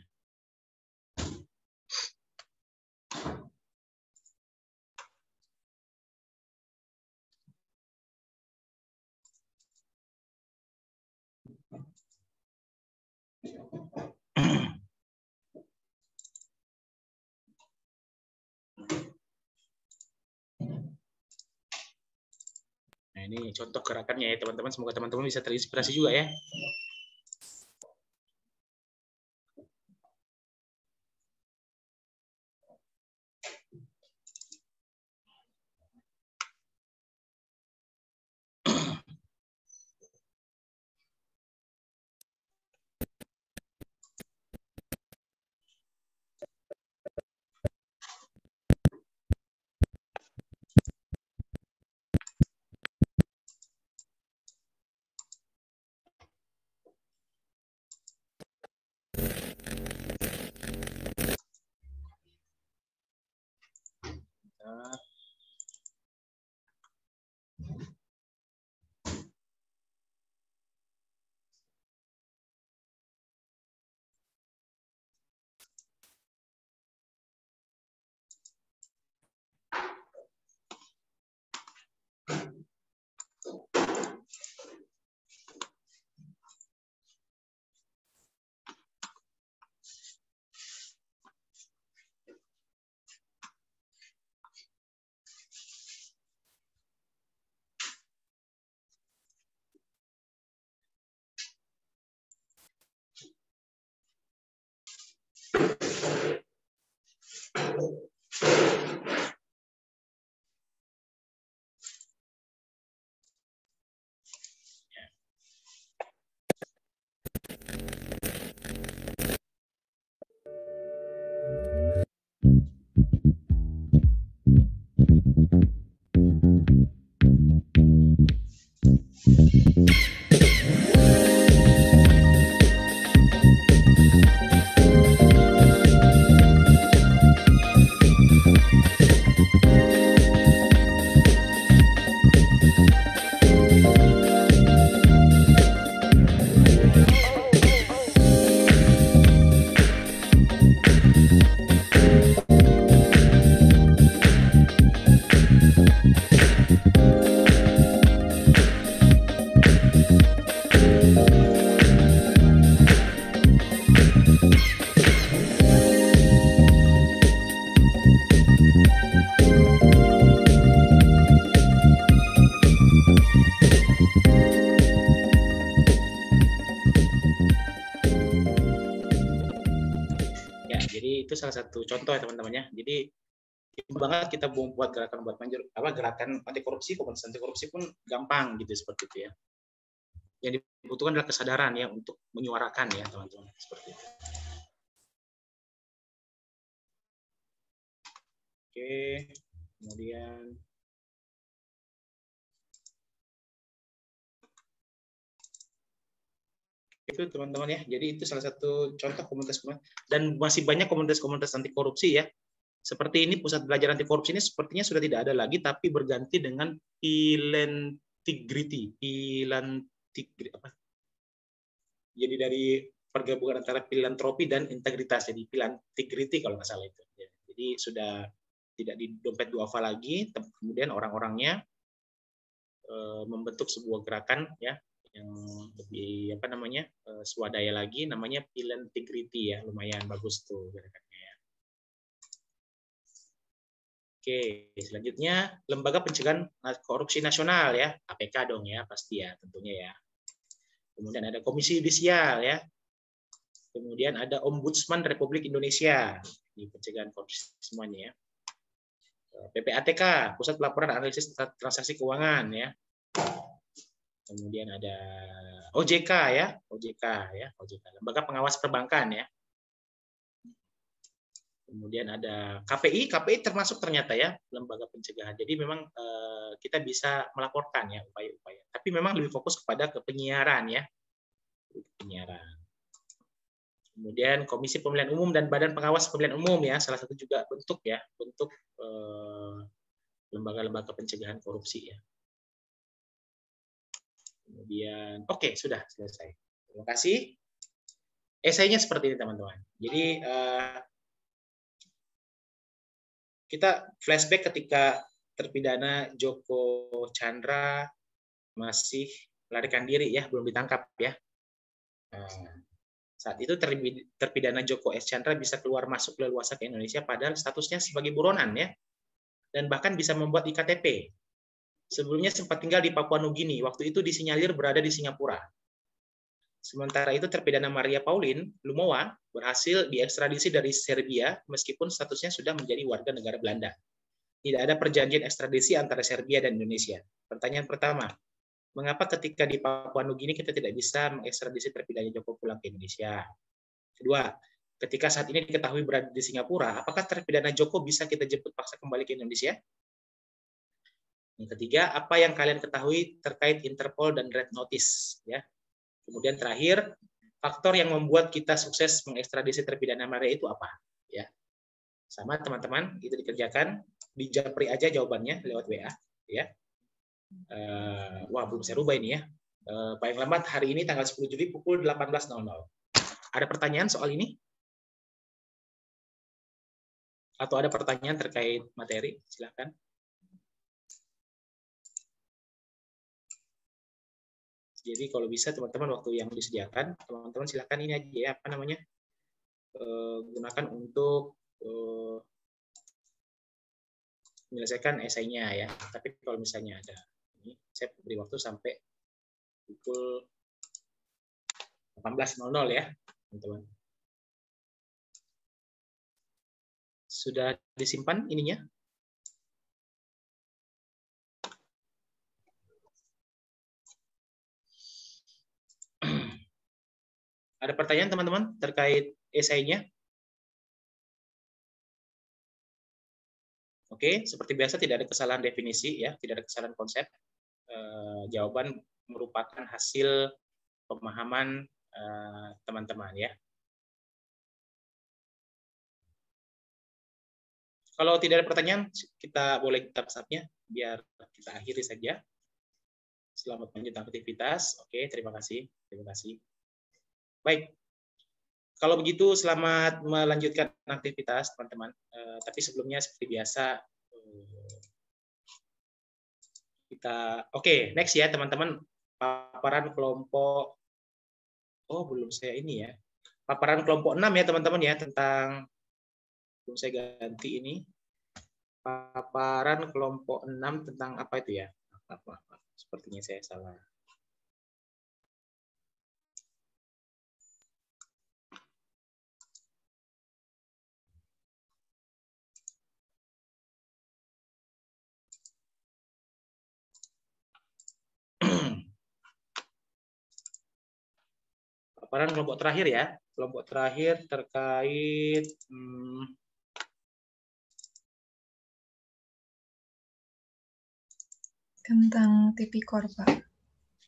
Nah, ini contoh gerakannya ya teman-teman, semoga teman-teman bisa terinspirasi juga ya. itu salah satu contoh ya teman-teman ya. Jadi banget kita buat gerakan anti korupsi, komunitas anti korupsi pun gampang gitu seperti itu ya. Yang dibutuhkan adalah kesadaran ya untuk menyuarakan ya teman-teman seperti itu. Oke, kemudian itu teman-teman ya. Jadi itu salah satu contoh komunitas dan masih banyak komunitas anti korupsi ya. Seperti ini pusat belajar anti korupsi ini sepertinya sudah tidak ada lagi tapi berganti dengan Pilantigrity. Apa? Jadi dari pergabungan antara filantropi dan integritas, jadi Pilantigrity kalau nggak salah itu. Jadi sudah tidak di dompet duafa lagi, kemudian orang-orangnya membentuk sebuah gerakan ya yang lebih swadaya lagi, namanya Pilantigrity ya, lumayan bagus tuh gerakannya ya. Oke, selanjutnya Lembaga Pencegahan Korupsi Nasional ya, KPK dong ya pasti ya tentunya ya. Kemudian ada Komisi Yudisial ya. Kemudian ada Ombudsman Republik Indonesia di pencegahan korupsi semuanya ya. PPATK, Pusat Pelaporan Analisis Transaksi Keuangan ya. Kemudian ada OJK ya, OJK, Lembaga Pengawas Perbankan ya. Kemudian ada KPI termasuk ternyata ya lembaga pencegahan. Jadi memang kita bisa melaporkan ya upaya-upaya. Tapi memang lebih fokus kepada penyiaran ya, penyiaran. Kemudian Komisi Pemilihan Umum dan Badan Pengawas Pemilihan Umum ya, salah satu juga bentuk lembaga-lembaga pencegahan korupsi ya. Kemudian oke, sudah selesai. Terima kasih. Esainya seperti ini teman-teman. Jadi kita flashback ketika terpidana Joko Chandra masih melarikan diri ya, belum ditangkap ya. Saat itu terpidana Joko S. Chandra bisa keluar masuk leluasa ke Indonesia padahal statusnya sebagai buronan ya, dan bahkan bisa membuat iktp. Sebelumnya sempat tinggal di Papua Nugini, waktu itu disinyalir berada di Singapura. Sementara itu terpidana Maria Pauline Lumowa berhasil diekstradisi dari Serbia meskipun statusnya sudah menjadi warga negara Belanda. Tidak ada perjanjian ekstradisi antara Serbia dan Indonesia. Pertanyaan pertama, mengapa ketika di Papua Nugini kita tidak bisa mengekstradisi terpidana Joko pulang ke Indonesia? Kedua, ketika saat ini diketahui berada di Singapura, apakah terpidana Joko bisa kita jemput paksa kembali ke Indonesia? Yang ketiga, apa yang kalian ketahui terkait Interpol dan Red Notice? Ya. Kemudian terakhir, faktor yang membuat kita sukses mengekstradisi terpidana Maria itu apa? Ya, sama teman-teman, itu dikerjakan, dijapri aja jawabannya lewat WA. Ya. Wah, belum saya rubah ini ya. Paling lambat hari ini tanggal 10 Juli pukul 18.00. Ada pertanyaan soal ini? Atau ada pertanyaan terkait materi? Silakan. Jadi kalau bisa teman-teman waktu yang disediakan, teman-teman silakan ini aja ya, gunakan untuk menyelesaikan esainya ya. Tapi kalau misalnya ada ini, saya beri waktu sampai pukul 18.00 ya, teman-teman. Sudah disimpan ininya? Ada pertanyaan teman-teman terkait esainya? Oke, seperti biasa tidak ada kesalahan definisi ya, tidak ada kesalahan konsep. Jawaban merupakan hasil pemahaman teman-teman ya. Kalau tidak ada pertanyaan, kita boleh kita WhatsApp-nya biar kita akhiri saja. Selamat melanjutkan aktivitas. Oke, terima kasih. Terima kasih. Baik, kalau begitu selamat melanjutkan aktivitas teman-teman. Tapi sebelumnya seperti biasa kita next ya teman-teman, paparan kelompok. Oh belum saya ini ya. Paparan kelompok 6 ya teman-teman ya, tentang belum saya ganti ini. Paparan kelompok 6 tentang apa itu ya? Apa? Sepertinya saya salah. Paparan kelompok terakhir ya. Kelompok terakhir terkait tentang tipikor, Pak.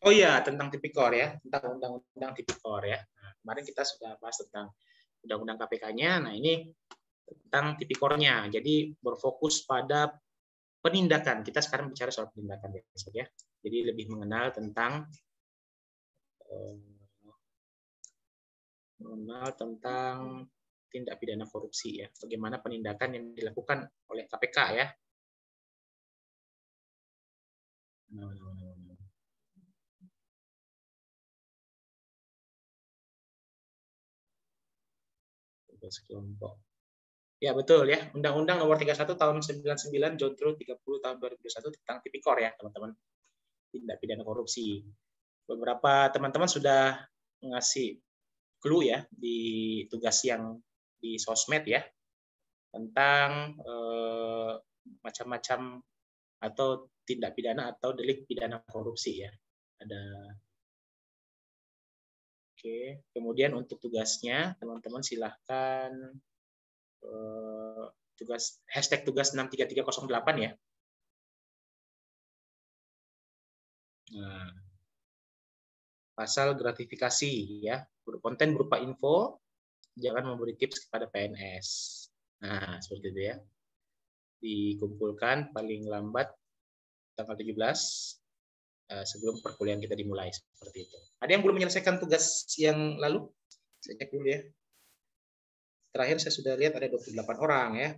Oh iya, tentang tipikor ya, tentang undang-undang tipikor ya. Nah, kemarin kita sudah bahas tentang undang-undang KPK-nya. Nah, ini tentang tipikornya. Jadi berfokus pada penindakan. Kita sekarang bicara soal penindakan ya. Jadi lebih mengenal tentang tindak pidana korupsi ya. Bagaimana penindakan yang dilakukan oleh KPK ya. Tugas kelompok. Ya betul ya, Undang-Undang Nomor 31 Tahun 99, Jontro 30 Tahun 2021 tentang tipikor ya teman-teman, tindak pidana korupsi. Beberapa teman-teman sudah ngasih clue ya di tugas yang di sosmed ya tentang macam-macam atau tindak pidana atau delik pidana korupsi ya. Ada. Oke, kemudian untuk tugasnya teman-teman silahkan tugas #tugas63308 ya. Nah, pasal gratifikasi ya, konten berupa info, jangan memberi tips kepada PNS. Nah, seperti itu ya. Dikumpulkan paling lambat tanggal 17 sebelum perkuliahan kita dimulai, seperti itu. Ada yang belum menyelesaikan tugas yang lalu? Saya cek dulu ya. Terakhir saya sudah lihat ada 28 orang ya.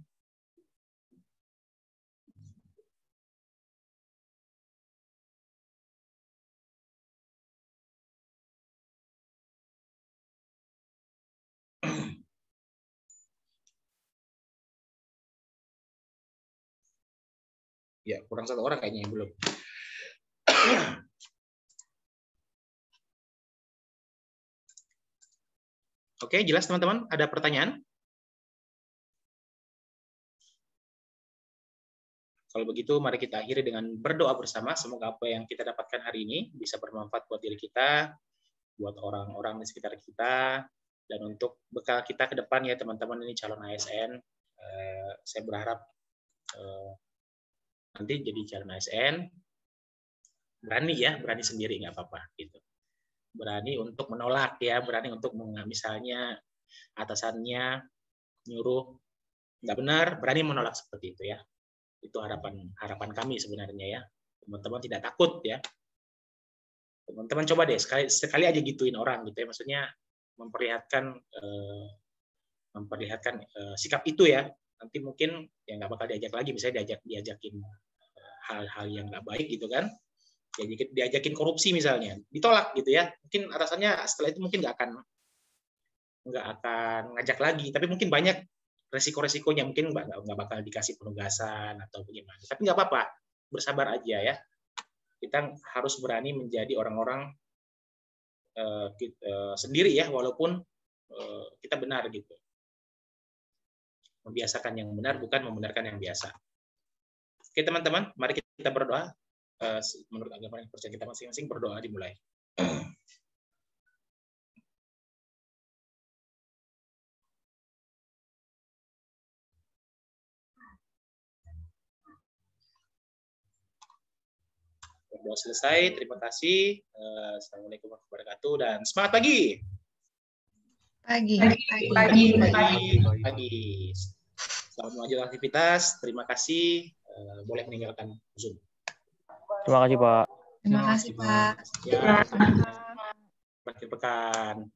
Ya, kurang 1 orang kayaknya yang belum. Oke, jelas teman-teman? Ada pertanyaan? Kalau begitu, mari kita akhiri dengan berdoa bersama. Semoga apa yang kita dapatkan hari ini bisa bermanfaat buat diri kita, buat orang-orang di sekitar kita, dan untuk bekal kita ke depan ya teman-teman, ini calon ASN. Saya berharap nanti jadi calon ASN, berani sendiri, nggak apa-apa. Gitu. Berani untuk menolak ya, berani untuk misalnya atasannya nyuruh nggak benar, berani menolak seperti itu ya. Itu harapan kami sebenarnya ya. Teman-teman tidak takut ya. Teman-teman coba deh sekali aja gituin orang gitu ya. Maksudnya memperlihatkan sikap itu ya. Nanti mungkin ya nggak bakal diajak lagi, misalnya diajakin hal-hal yang nggak baik gitu kan. Diajakin korupsi misalnya, ditolak gitu ya. Mungkin atasannya setelah itu mungkin nggak akan ngajak lagi, tapi mungkin banyak resiko-resikonya, mungkin nggak bakal dikasih penugasan atau bagaimana. Tapi nggak apa-apa, bersabar aja ya. Kita harus berani menjadi orang-orang sendiri ya, walaupun kita benar gitu. Membiasakan yang benar, bukan membenarkan yang biasa. Oke teman-teman, mari kita berdoa. Menurut agama yang percaya kita masing-masing, berdoa dimulai. Berdoa selesai, terima kasih. Assalamualaikum warahmatullahi wabarakatuh dan semangat pagi. Pagi. Selamat melanjutkan aktivitas. Terima kasih. Boleh meninggalkan Zoom. Terima kasih, Pak. Terima kasih, Pak. Ya, berakhir pekan.